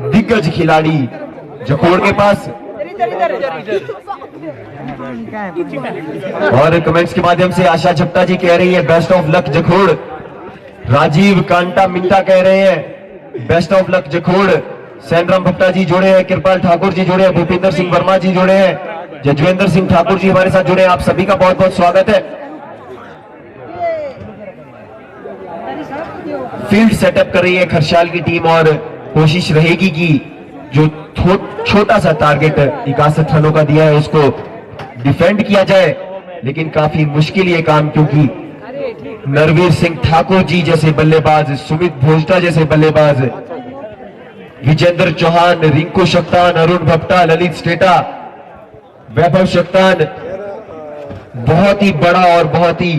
दिग्गज खिलाड़ी जखोड़ के पास। और कमेंट्स के माध्यम से आशा झपटा जी कह रही है बेस्ट ऑफ लक जखोड़। राजीव कांटा मिंटा कह रहे हैं बेस्ट ऑफ लक जखोड़। सैनराम भट्टा जी जुड़े हैं, कृपाल ठाकुर जी जुड़े हैं, भूपिंदर सिंह वर्मा जी जुड़े हैं, जजवेंद्र सिंह ठाकुर जी हमारे साथ जुड़े हैं। आप सभी का बहुत बहुत स्वागत है। फील्ड सेटअप कर रही है खरसाल की टीम और कोशिश रहेगी कि जो छोटा सा टारगेट 61 रनों का दिया है उसको डिफेंड किया जाए। लेकिन काफी मुश्किल ये काम क्योंकि नरवीर सिंह ठाकुर जी जैसे बल्लेबाज, सुमित भोजटा जैसे बल्लेबाज, विजेंद्र चौहान, रिंकू शक्तान, अरुण भट्टा, ललित स्टेटा, वैभव शक्तान, बहुत ही बड़ा और बहुत ही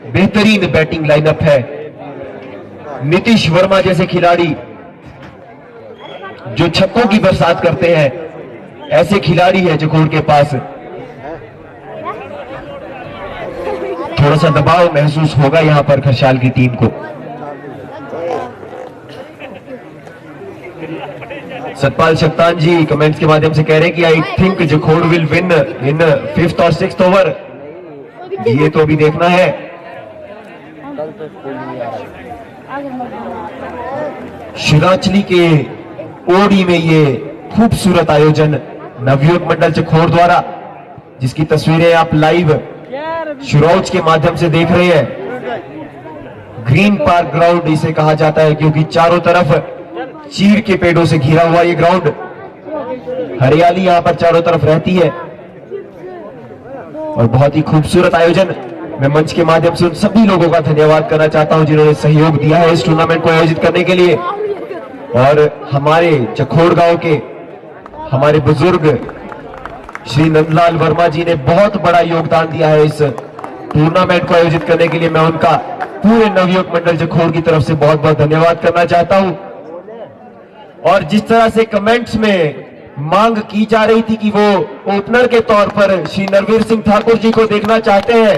बेहतरीन बैटिंग लाइनअप है। नीतीश वर्मा जैसे खिलाड़ी जो छक्कों की बरसात करते हैं, ऐसे खिलाड़ी है जखोड़ के पास। थोड़ा सा दबाव महसूस होगा यहां पर खरसाल की टीम को। सतपाल शक्तान जी कमेंट्स के माध्यम से कह रहे हैं कि I think Jakhod will win in 5th और 6th ओवर। ये तो अभी देखना है। शिराचली के ओडी में ये खूबसूरत आयोजन नवयुवक मंडल जखोड़ द्वारा, जिसकी तस्वीरें आप लाइव शिरोज के माध्यम से देख रहे हैं। ग्रीन पार्क ग्राउंड इसे कहा जाता है क्योंकि चारों तरफ चीड़ के पेड़ों से घिरा हुआ ये ग्राउंड, हरियाली यहां पर चारों तरफ रहती है और बहुत ही खूबसूरत आयोजन। मैं मंच के माध्यम से उन सभी लोगों का धन्यवाद करना चाहता हूं जिन्होंने सहयोग दिया है इस टूर्नामेंट को आयोजित करने के लिए। और हमारे जखोड़ गांव के हमारे बुजुर्ग श्री नंदलाल वर्मा जी ने बहुत बड़ा योगदान दिया है इस टूर्नामेंट को आयोजित करने के लिए। मैं उनका पूरे नवयुवक मंडल जखोड़ की तरफ से बहुत बहुत धन्यवाद करना चाहता हूं। और जिस तरह से कमेंट्स में मांग की जा रही थी कि वो ओपनर के तौर पर श्री नरवीर सिंह ठाकुर जी को देखना चाहते हैं,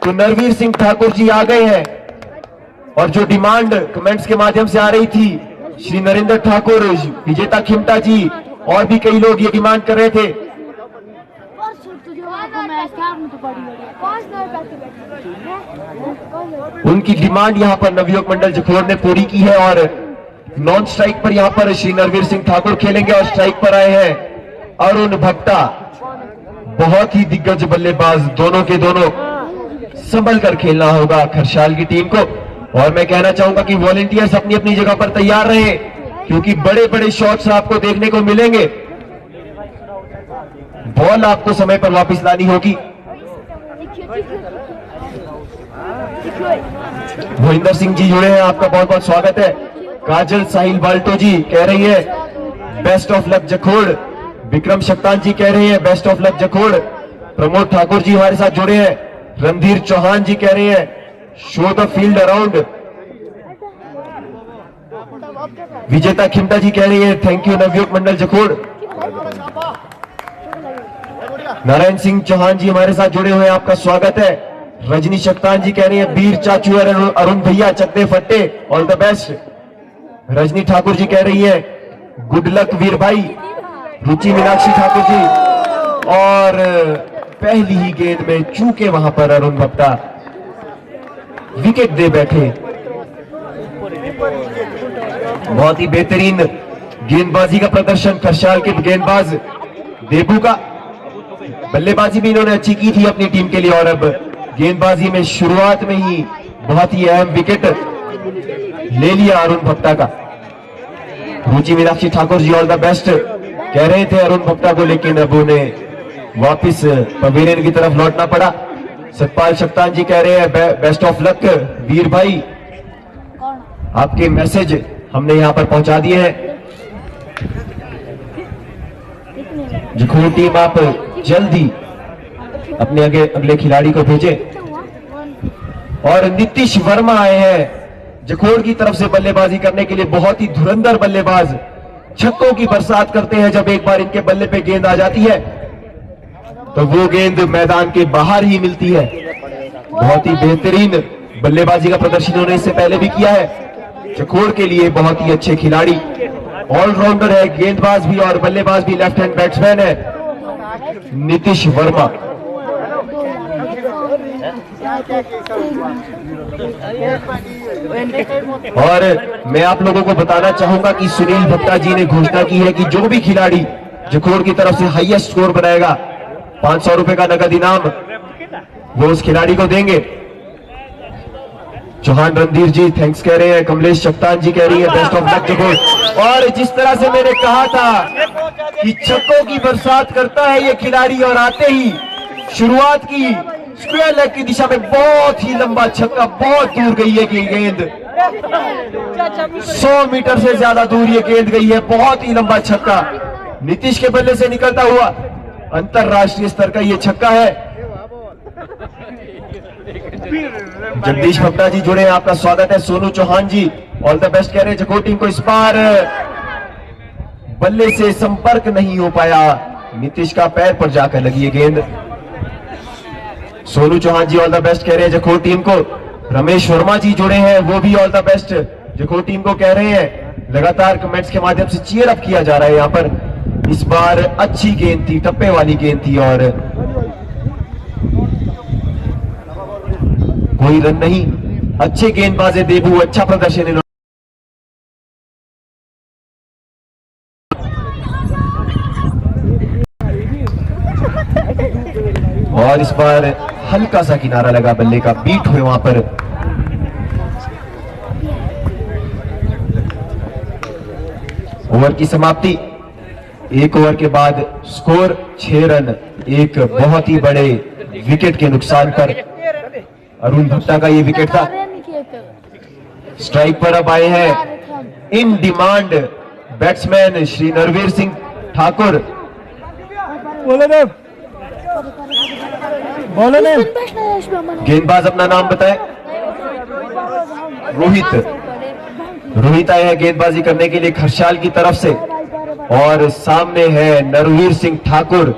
तो नरवीर सिंह ठाकुर जी आ गए हैं और जो डिमांड कमेंट्स के माध्यम से आ रही थी, श्री नरेंद्र ठाकुर, विजेता खिमटा जी और भी कई लोग ये डिमांड कर रहे थे। उनकी डिमांड यहां पर नवयुवक मंडल जखोर ने पूरी की है और नॉन स्ट्राइक पर यहां पर श्री नरवीर सिंह ठाकुर खेलेंगे और स्ट्राइक पर आए हैं अरुण भट्टा। बहुत ही दिग्गज बल्लेबाज, दोनों के दोनों संभल कर खेलना होगा खरसाल की टीम को। और मैं कहना चाहूंगा कि वॉलंटियर्स अपनी अपनी जगह पर तैयार रहे, क्योंकि बड़े बड़े शॉट्स आपको देखने को मिलेंगे। बॉल आपको समय पर वापस लानी होगी। भोइंदर सिंह जी जुड़े हैं, आपका बहुत बहुत स्वागत है। काजल साहिल बाल्टो जी कह रही है best of luck Jakhod. Vikram Shaktan ji कह रहे हैं best of luck Jakhod. Pramod Thakur ji हमारे साथ जुड़े हैं। रणधीर चौहान जी कह रहे हैं शो द फील्ड अराउंड। विजेता खिमटा जी कह रही है थैंक यू नवयुवक मंडल जखोड़। नारायण सिंह चौहान जी हमारे साथ जुड़े हुए हैं, आपका स्वागत है। रजनी शक्तान जी कह रही है बीर चाचू और अरुण भैया चकदे फट्टे, all the best. Rajni Thakur ji कह रही है गुड लक वीर भाई। रुचि मीनाक्षी ठाकुर जी, और पहली ही गेंद में चूके वहां पर अरुण भट्टा विकेट दे बैठे। बहुत ही बेहतरीन गेंदबाजी का प्रदर्शन खरसाल के गेंदबाज देबू का। बल्लेबाजी भी इन्होंने अच्छी की थी अपनी टीम के लिए और अब गेंदबाजी में शुरुआत में ही बहुत ही अहम विकेट ले लिया अरुण भट्टा का। रुचि Meenakshi Thakur ji all the best कह रहे थे अरुण भट्टा को, लेकिन अब उन्हें वापिस पवेलियन की तरफ लौटना पड़ा। सतपाल शक्तान जी कह रहे हैं बेस्ट ऑफ लक वीर भाई। आपके मैसेज हमने यहां पर पहुंचा दिए हैं। जखोर टीम आप जल्दी अपने अगले खिलाड़ी को भेजें। और नीतीश वर्मा आए हैं जखोर की तरफ से बल्लेबाजी करने के लिए। बहुत ही धुरंधर बल्लेबाज, छक्कों की बरसात करते हैं। जब एक बार इनके बल्ले पे गेंद आ जाती है तो वो गेंद मैदान के बाहर ही मिलती है। बहुत ही बेहतरीन बल्लेबाजी का प्रदर्शन उन्होंने इससे पहले भी किया है। जखोर के लिए बहुत ही अच्छे खिलाड़ी, ऑलराउंडर है, गेंदबाज भी और बल्लेबाज भी, लेफ्ट हैंड बैट्समैन है नीतीश वर्मा। और मैं आप लोगों को बताना चाहूंगा कि सुनील भट्टा जी ने घोषणा की है कि जो भी खिलाड़ी जखोर की तरफ से हाईएस्ट स्कोर बनाएगा 500 रुपए का नगद इनाम वो उस खिलाड़ी को देंगे। चौहान रणधीर जी थैंक्स कह रहे हैं। कमलेश शक्तान जी कह रही है बेस्ट ऑफ लक जखोर। और जिस तरह से मैंने कहा था कि छक्कों की बरसात करता है ये खिलाड़ी, और आते ही शुरुआत की स्क्वायर लेग की दिशा में बहुत ही लंबा छक्का, बहुत दूर गई है कि गेंद 100 मीटर से ज्यादा दूर ये गेंद गई है। बहुत ही लंबा छक्का नीतीश के बल्ले से निकलता हुआ अंतरराष्ट्रीय स्तर का ये छक्का है। जगदीश भट्टा जी जुड़े हैं, आपका स्वागत है। सोनू चौहान जी ऑल द बेस्ट कह रहे हैं जखोर टीम को। इस बार बल्ले से संपर्क नहीं हो पाया, नीतीश का पैर पर जाकर लगी है गेंद। सोनू चौहान जी ऑल द बेस्ट कह रहे हैं जखोर टीम को। रमेश वर्मा जी जुड़े हैं, वो भी ऑल द बेस्ट जखोर टीम को कह रहे हैं। लगातार कमेंट्स के माध्यम से चीयर अप किया जा रहा है यहाँ पर। इस बार अच्छी गेंद थी, टप्पे वाली गेंद थी और कोई रन नहीं। अच्छे गेंदबाज है देबू, अच्छा प्रदर्शन इन्होंने। और इस बार हल्का सा किनारा लगा बल्ले का, बीट हुए वहां पर। ओवर की समाप्ति। एक ओवर के बाद स्कोर 6 रन, एक बहुत ही बड़े विकेट के नुकसान पर। अरुण भट्टा का ये विकेट था। स्ट्राइक पर अब आए हैं in demand batsman Shri Narveer Singh Thakur. गेंदबाज अपना नाम बताए। रोहित आए हैं गेंदबाजी करने के लिए खरसाल की तरफ से। और सामने है नरवीर सिंह ठाकुर,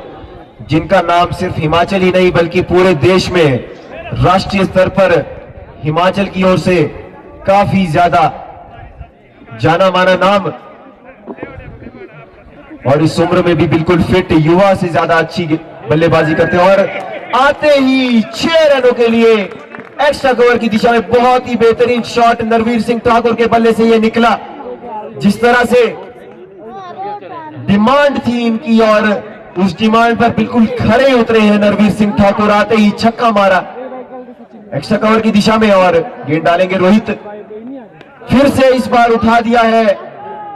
जिनका नाम सिर्फ हिमाचल ही नहीं बल्कि पूरे देश में राष्ट्रीय स्तर पर हिमाचल की ओर से काफी ज्यादा जाना माना नाम, और इस उम्र में भी बिल्कुल फिट, युवा से ज्यादा अच्छी बल्लेबाजी करते हैं। और आते ही 6 रनों के लिए एक्स्ट्रा कवर की दिशा में बहुत ही बेहतरीन शॉट नरवीर सिंह ठाकुर के बल्ले से ये निकला। जिस तरह से डिमांड थी इनकी, और उस डिमांड पर बिल्कुल खड़े उतरे हैं नरवीर सिंह ठाकुर। आते ही छक्का मारा एक्स्ट्रा कवर की दिशा में, और गेंद डालेंगे रोहित। फिर से इस बार उठा दिया है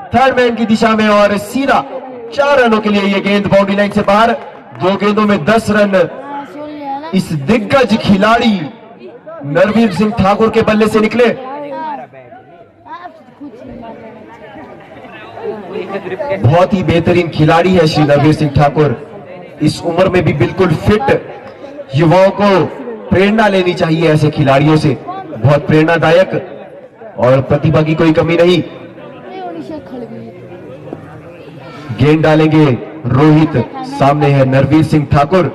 थर्ड मैन की दिशा में, और सीधा 4 रनों के लिए ये गेंद बाउंड्री लाइन से बाहर। 2 गेंदों में 10 रन इस दिग्गज खिलाड़ी नरवीर सिंह ठाकुर के बल्ले से निकले। बहुत ही बेहतरीन खिलाड़ी है श्री नरवीर सिंह ठाकुर। इस उम्र में भी बिल्कुल फिट। युवाओं को प्रेरणा लेनी चाहिए ऐसे खिलाड़ियों से, बहुत प्रेरणादायक, और प्रतिभा की कोई कमी नहीं। गेंद डालेंगे रोहित, सामने है नरवीर सिंह ठाकुर।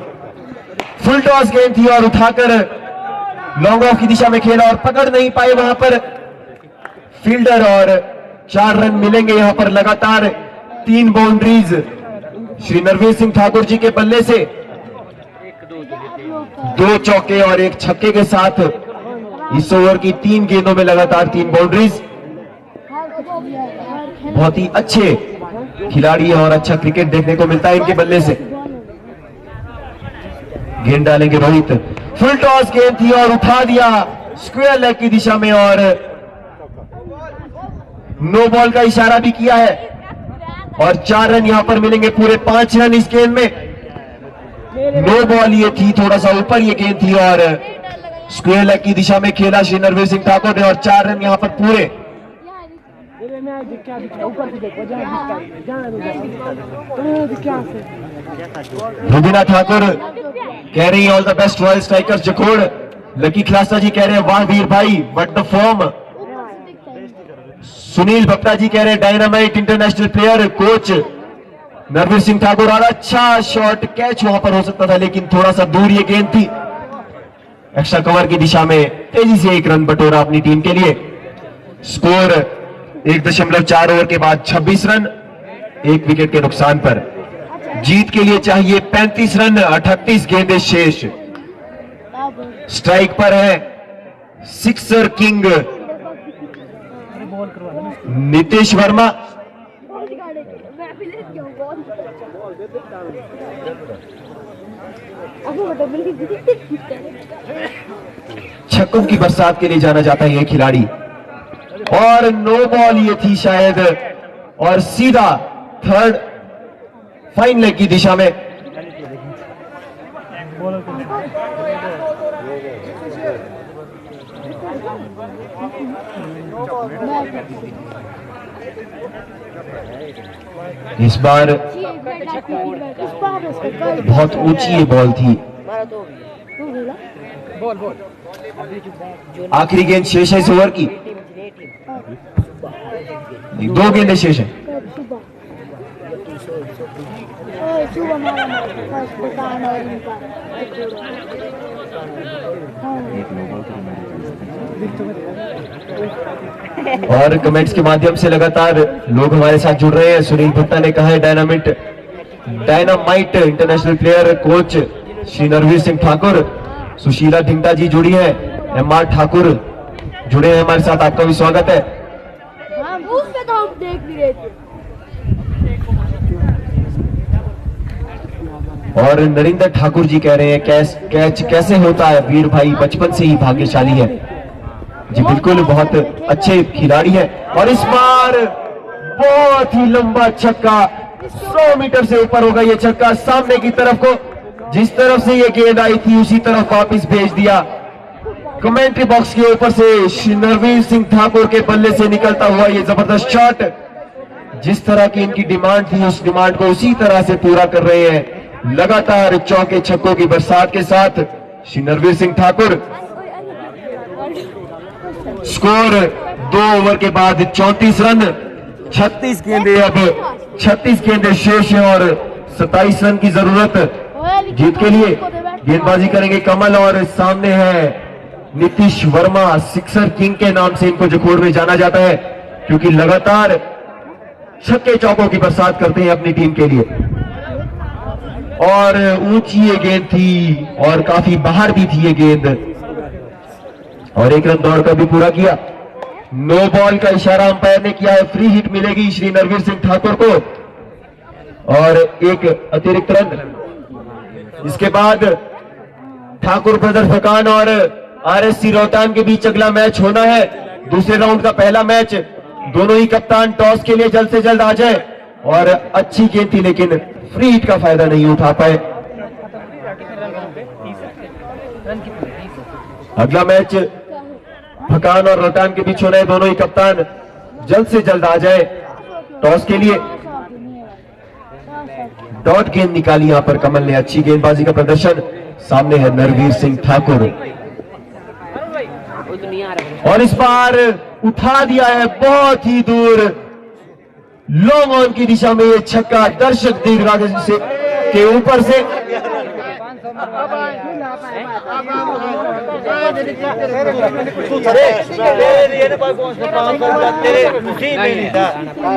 फुल टॉस गेंद थी और उठाकर लॉन्ग ऑफ की दिशा में खेला, और पकड़ नहीं पाए वहां पर फील्डर, और 4 रन मिलेंगे यहां पर लगातार। 3 बाउंड्रीज श्री नरवीर सिंह ठाकुर जी के बल्ले से, 2 चौके और 1 छक्के के साथ इस ओवर की 3 गेंदों में लगातार 3 बाउंड्रीज। बहुत ही अच्छे खिलाड़ी है और अच्छा क्रिकेट देखने को मिलता है इनके बल्ले से। गेंद डालेंगे रोहित। फुल टॉस गेंद थी और उठा दिया स्क्वायर लेग की दिशा में, और नो बॉल का इशारा भी किया है, और 4 रन यहां पर मिलेंगे। पूरे 5 रन इस गेंद में। नो बॉल ये थी, थोड़ा सा ऊपर ये गेंद थी, और स्क्वायर लेग की दिशा में खेला श्री नरवीर सिंह ठाकुर ने, और 4 रन यहां पर पूरे। रुबीना ठाकुर कह रही है all the best royal strikers Jakhod. Lucky खिलासा जी कह रहे हैं वाह वीर भाई, व्हाट द फॉर्म। सुनील बप्ता जी कह रहे हैं dynamite international player coach Narveer Singh Thakur. और अच्छा शॉट, कैच वहां पर हो सकता था, लेकिन थोड़ा सा दूर ये गेंद थी। एक्स्ट्रा कवर की दिशा में तेजी से 1 रन बटोरा अपनी टीम के लिए। स्कोर 1.4 ओवर के बाद 26 रन, 1 विकेट के नुकसान पर। जीत के लिए चाहिए 35 रन, 38 गेंदें शेष। स्ट्राइक पर है सिक्सर किंग नीतीश वर्मा। छक्कों की बरसात के लिए जाना जाता है ये खिलाड़ी, और नो बॉल ये थी शायद, और सीधा थर्ड फाइन लेग की दिशा में। इस बार बहुत ऊंची ये बॉल थी। आखिरी गेंद शेष है इस ओवर की, 2 गेंदें शेष है। और कमेंट्स के माध्यम से लगातार लोग हमारे साथ जुड़ रहे हैं। सुनील भट्टा ने कहा है dynamite international player coach Shri Narveer Singh Thakur. Sushila Dhingta ji जुड़ी है, MR ठाकुर जुड़े हैं हमारे साथ, आपका भी स्वागत है। तो हम देख भी रहे थे। और नरेंद्र ठाकुर जी कह रहे हैं कैच कैसे होता है वीर भाई, बचपन से ही भाग्यशाली है। जी बिल्कुल, बहुत अच्छे खिलाड़ी हैं। और इस बार बहुत ही लंबा छक्का, 100 मीटर से ऊपर होगा ये छक्का, सामने की तरफ को, जिस तरफ से ये गेंद आई थी उसी तरफ वापस भेज दिया। कमेंट्री बॉक्स के ऊपर से श्री नरवीर सिंह ठाकुर के बल्ले से निकलता हुआ ये जबरदस्त शॉट, जिस तरह की इनकी डिमांड थी उस डिमांड को उसी तरह से पूरा कर रहे हैं। लगातार चौके छक्कों की बरसात के साथ श्री नरवीर सिंह ठाकुर। स्कोर 2 ओवर के बाद 34 रन, 36 गेंदें, अब 36 गेंदें शेष है और 27 रन की जरूरत जीत के लिए। गेंदबाजी करेंगे कमल और सामने है नीतीश वर्मा। सिक्सर किंग के नाम से इनको जखोड़ में जाना जाता है क्योंकि लगातार छक्के चौकों की बरसात करते हैं अपनी टीम के लिए। और ऊंची ये गेंद थी और काफी बाहर भी थी ये गेंद और एक रन दौड़कर भी पूरा किया। नो बॉल का इशारा अंपायर ने किया है। फ्री हिट मिलेगी श्री नरवीर सिंह ठाकुर को और एक अतिरिक्त रन। इसके बाद ठाकुर ब्रदर फकान और आरएससी रोहतांग के बीच अगला मैच होना है। दूसरे राउंड का पहला मैच। दोनों ही कप्तान टॉस के लिए जल्द से जल्द आ जाए। और अच्छी गेंद थी लेकिन फ्री हिट का फायदा नहीं उठा पाए। अगला मैच फकान और रोहतांग के बीच होना है। दोनों ही कप्तान जल्द से जल्द आ जाए टॉस के लिए। डॉट गेंद निकाली यहां पर कमल ने। अच्छी गेंदबाजी का प्रदर्शन। सामने है नरवीर सिंह ठाकुर और इस बार उठा दिया है बहुत ही दूर लॉन्ग ऑन की दिशा में ये छक्का। दर्शक दीर्घादर्शी से के ऊपर से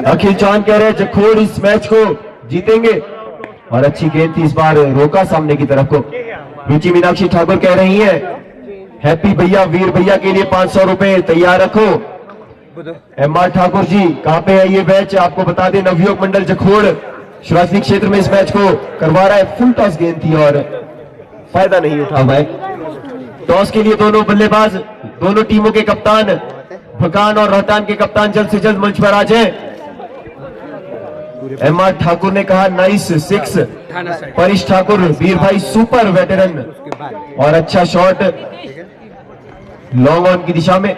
अखिल चौहान कह रहे हैं जखोड़ इस मैच को जीतेंगे और अच्छी गेंद थी इस बार रोका सामने की तरफ को। रुचि मीनाक्षी ठाकुर कह रही है हैप्पी भैया वीर भैया के लिए 500 रुपए तैयार रखो। एमआर ठाकुर जी कहां पे है ये मैच आपको बता दें। नवयुवक मंडल जखोड़ शिवाजी क्षेत्र में इस मैच को करवा रहा है। फुल टॉस गेंद थी और फायदा नहीं उठा पाए। टॉस के लिए दोनों बल्लेबाज दोनों टीमों के कप्तान फकान और रोहतांग के कप्तान जल्द से जल्द मंच पर आ जाए। एमआर ठाकुर ने कहा नाइस 6। परेश ठाकुर वीर भाई सुपर वेटरन और अच्छा शॉट लॉन्ग ऑन की दिशा में।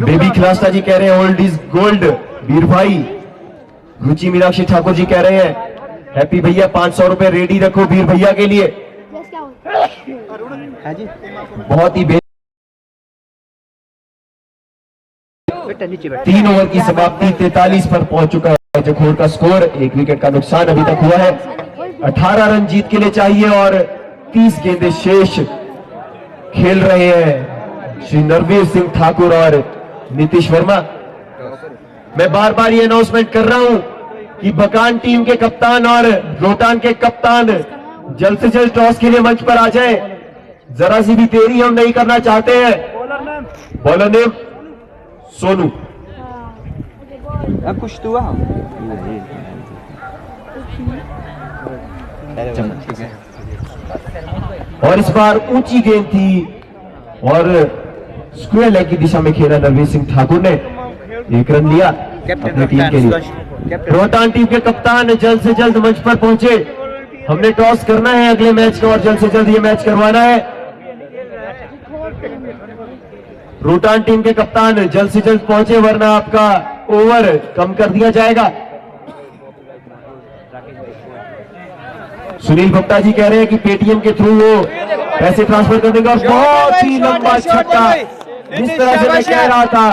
बेबी खिलास्ता जी कह रहे हैं ओल्ड इज गोल्ड वीर भाई। रुचि मीनाक्षी ठाकुर जी कह रहे हैं हैप्पी भैया 500 रुपए रेडी रखो वीर भैया के लिए। बहुत ही 3 ओवर की समाप्ति 43 पर पहुंच चुका है जखोड़ का स्कोर। 1 विकेट का नुकसान अभी तक हुआ है। 18 रन जीत के लिए चाहिए और 30 गेंदें शेष। खेल रहे हैं श्री नरवीर सिंह ठाकुर और नीतीश वर्मा। मैं बार बार ये अनाउंसमेंट कर रहा हूं कि बकान टीम के कप्तान और रोहतांग के कप्तान जल्द से जल्द टॉस के लिए मंच पर आ जाए। जरा सी भी देरी हम नहीं करना चाहते हैं। Bowler name Sonu. कुछ तो हुआ और इस बार ऊंची गेंद थी और स्क्वायर लेग की दिशा में खेला नरवीर सिंह ठाकुर ने। 1 रन लिया अपनी टीम के लिए। रोहतांग टीम के कप्तान जल्द से जल्द मंच पर पहुंचे। हमने टॉस करना है अगले मैच का और जल्द से जल्द ये मैच करवाना है। रोहतांग टीम के कप्तान जल्द से जल्द पहुंचे वरना आपका ओवर कम कर दिया जाएगा। सुनील गुप्ता जी कह रहे हैं कि पेटीएम के थ्रू वो पैसे ट्रांसफर कर देंगे। और बहुत ही लंबा छक्का जिस तरह से मैं कह रहा था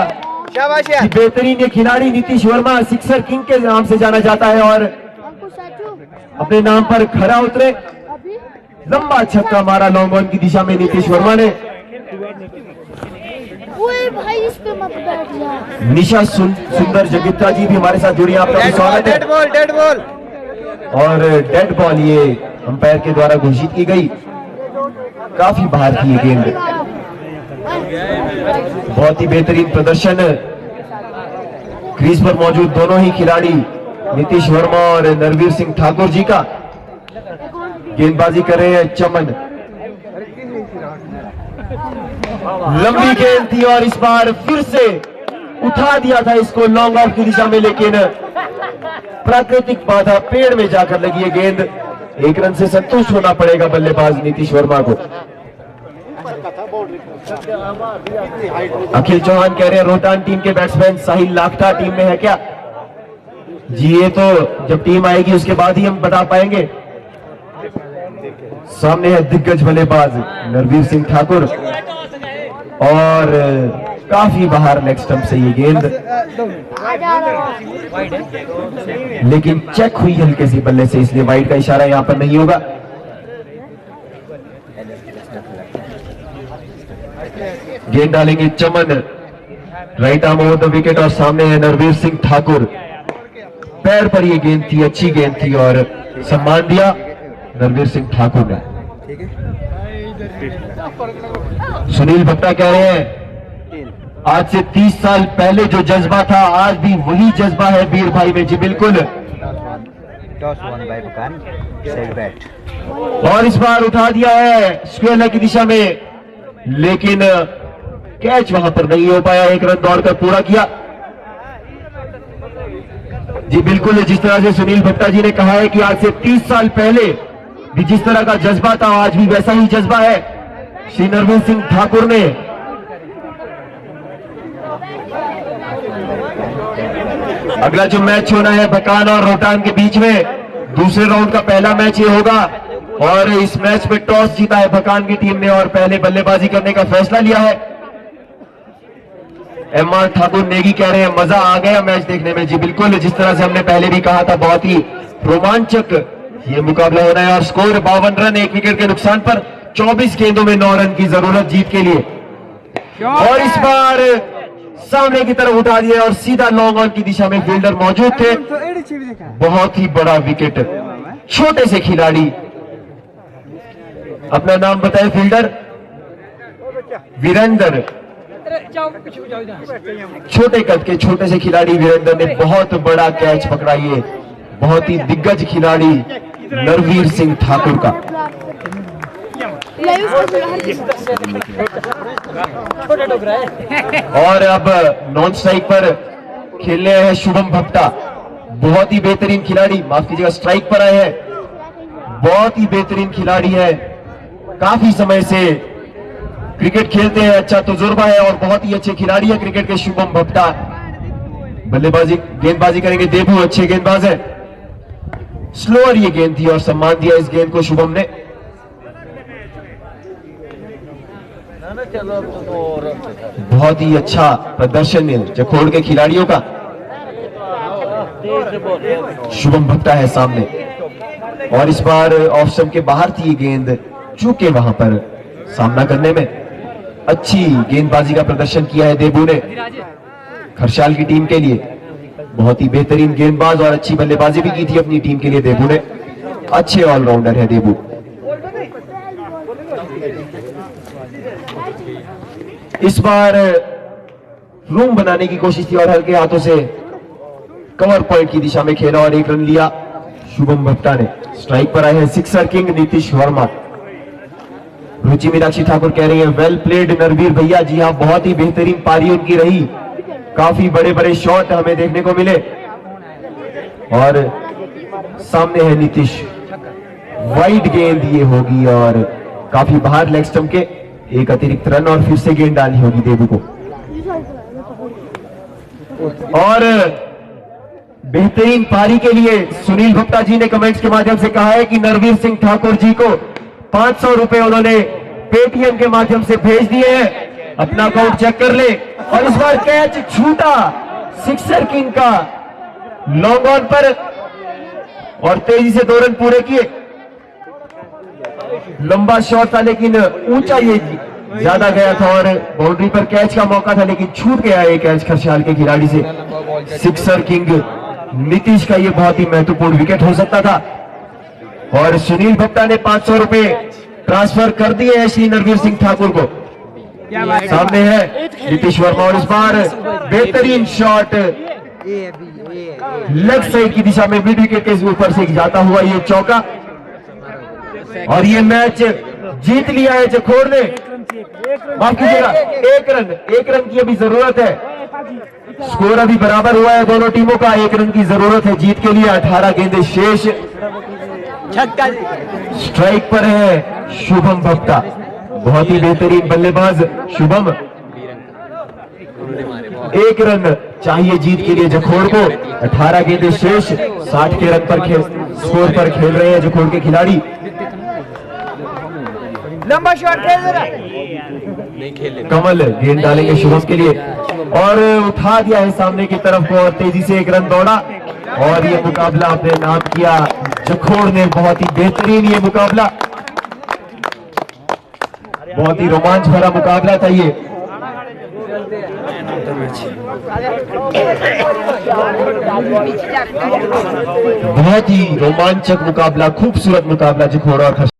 कि बेहतरीन ये खिलाड़ी नीतीश वर्मा सिक्सर किंग के नाम से जाना जाता है और अपने नाम पर खरा उतरे। लंबा छक्का मारा लॉन्ग ऑन की दिशा में नीतीश वर्मा ने। भाई इस पे मत बैठ जा। निशा सुंदर जगित्रा जी भी हमारे साथ जुड़ी। आपका स्वागत है। डेड बॉल और डेड बॉल ये अंपायर के द्वारा घोषित की गई। काफी बाहर की ये गेंद। बहुत ही बेहतरीन प्रदर्शन क्रीज पर मौजूद दोनों ही खिलाड़ी नीतीश वर्मा और नरवीर सिंह ठाकुर जी का। गेंदबाजी कर रहे हैं चमन। लंबी गेंद थी और इस बार फिर से उठा दिया था इसको लॉन्ग ऑफ की दिशा में लेकिन प्राकृतिक बाधा पेड़ में जाकर लगी है गेंद। 1 रन से संतुष्ट होना पड़ेगा बल्लेबाज नीतीश वर्मा को। अखिल चौहान कह रहे हैं रोहतांग टीम के बैट्समैन साहिल लाखटा टीम में है क्या? जी ये तो जब टीम आएगी उसके बाद ही हम बता पाएंगे। सामने है दिग्गज बल्लेबाज नरवीर सिंह ठाकुर और काफी बाहर लेग स्टंप से ये गेंद, लेकिन चेक हुई हल्के सी बल्ले से, इसलिए वाइड का इशारा यहां पर नहीं होगा। गेंद डालेंगे Chaman, right arm over the wicket और सामने है नरवीर सिंह ठाकुर। पैर पर ये गेंद थी, अच्छी गेंद थी और सम्मान दिया नरवीर सिंह ठाकुर ने। सुनील भट्टा कह रहे हैं आज से 30 साल पहले जो जज्बा था आज भी वही जज्बा है वीर भाई में। जी बिल्कुल। और इस बार उठा दिया है स्क्वायर लेग की दिशा में, लेकिन कैच वहां पर नहीं हो पाया। एक रन दौड़कर पूरा किया। जी बिल्कुल, जिस तरह से सुनील भट्टा जी ने कहा है कि आज से 30 साल पहले भी जिस तरह का जज्बा था आज भी वैसा ही जज्बा है श्री नरवीर सिंह ठाकुर ने। अगला जो मैच होना है बकान और रोहतांग के बीच में, दूसरे राउंड का पहला मैच ये होगा और इस मैच में टॉस जीता है बकान की टीम ने और पहले बल्लेबाजी करने का फैसला लिया है। एम.आर. ठाकुर नेगी कह रहे हैं मजा आ गया मैच देखने में। जी बिल्कुल, जिस तरह से हमने पहले भी कहा था बहुत ही रोमांचक ये मुकाबला होना है। और स्कोर 52 रन, 1 विकेट के नुकसान पर 24 गेंदों में 9 रन की जरूरत जीत के लिए। और इस बार सामने की तरफ उठा दिया और सीधा लॉन्ग ऑन की दिशा में फील्डर मौजूद थे। बहुत ही बड़ा विकेट, छोटे से खिलाड़ी, अपना नाम बताए फील्डर वीरेंद्र, छोटे कद के छोटे से खिलाड़ी वीरेंद्र ने बहुत बड़ा कैच पकड़ा। ये बहुत ही दिग्गज खिलाड़ी नरवीर सिंह ठाकुर का। और अब नॉन स्ट्राइक पर खेलने आए हैं शुभम भट्टा, बहुत ही बेहतरीन खिलाड़ी, माफ कीजिएगा स्ट्राइक पर आए हैं। बहुत ही बेहतरीन खिलाड़ी है, काफी समय से क्रिकेट खेलते हैं, अच्छा तजुर्बा है और बहुत ही अच्छे खिलाड़ी है क्रिकेट के शुभम भट्टा। बल्लेबाजी गेंदबाजी करेंगे देबू, अच्छे गेंदबाज है। स्लोअर ये गेंद थी और सम्मान दिया इस गेंद को शुभम ने। बहुत ही अच्छा प्रदर्शन है जखोड़ के खिलाड़ियों का। शुभम भट्टा है सामने और इस बार ऑफ स्टंप के बाहर थी ये गेंद, चूके वहां पर सामना करने में। अच्छी गेंदबाजी का प्रदर्शन किया है देबू ने खरसाल की टीम के लिए। बहुत ही बेहतरीन गेंदबाज और अच्छी बल्लेबाजी भी की थी अपनी टीम के लिए देबू ने। अच्छे ऑलराउंडर है देबू। इस बार रूम बनाने की कोशिश थी और हल्के हाथों से कवर पॉइंट की दिशा में खेला और 1 रन लिया शुभम भट्टा ने। स्ट्राइक पर आए हैं सिक्सर किंग नीतीश वर्मा। रुचि मीनाक्षी ठाकुर कह रही है वेल प्लेड नरवीर भैया। जी हाँ, बहुत ही बेहतरीन पारी उनकी रही, काफी बड़े बड़े शॉट हमें देखने को मिले। और सामने है नीतीश, वाइड गेंद ये होगी और काफी बाहर लेग स्टंप के, एक अतिरिक्त रन और फिर से गेंद डालनी होगी देबू को। और बेहतरीन पारी के लिए सुनील भट्टा जी ने कमेंट्स के माध्यम से कहा है कि नरवीर सिंह ठाकुर जी को 500 रुपए उन्होंने पेटीएम के माध्यम से भेज दिए हैं। अपना अकाउंट चेक कर ले। और इस बार कैच छूटा सिक्सर किंग का लॉन्ग ऑन पर और तेजी से 2 रन पूरे किए। लंबा शॉट था लेकिन ऊंचा ये ज्यादा गया था और बाउंड्री पर कैच का मौका था लेकिन छूट गया ये कैच खरसाल के खिलाड़ी से। सिक्सर किंग नीतीश का ये बहुत ही महत्वपूर्ण विकेट हो सकता था। और सुनील भट्टा ने 500 रुपए ट्रांसफर कर दिए हैं श्री नरवीर सिंह ठाकुर को। सामने है नीतीश वर्मा और इस बार बेहतरीन शॉट लेग साइड की दिशा में मिड विकेट के ऊपर से जाता हुआ ये चौका। और ये मैच जीत लिया है जखोर ने। माफ कीजिएगा, 1 रन की अभी जरूरत है। स्कोर अभी बराबर हुआ है दोनों टीमों का, 1 रन की जरूरत है जीत के लिए। 18 गेंदें शेष। स्ट्राइक पर है शुभम भट्टा, बहुत ही बेहतरीन बल्लेबाज शुभम। 1 रन चाहिए जीत के लिए जखोर को। 18 गेंदें शेष, 60 के रन पर स्कोर पर खेल रहे हैं जखोर के खिलाड़ी। लंबा शॉट खेल जरा। कमल गेंद डालेंगे शुभम के लिए और उठा दिया है सामने की तरफ को और तेजी से एक रन दौड़ा और ये मुकाबला अपने नाम किया। जखोड़ ने बहुत ही बेहतरीन ये मुकाबला, बहुत ही रोमांच भरा मुकाबला था ये। बहुत ही रोमांचक मुकाबला, खूबसूरत मुकाबला जखोड़ और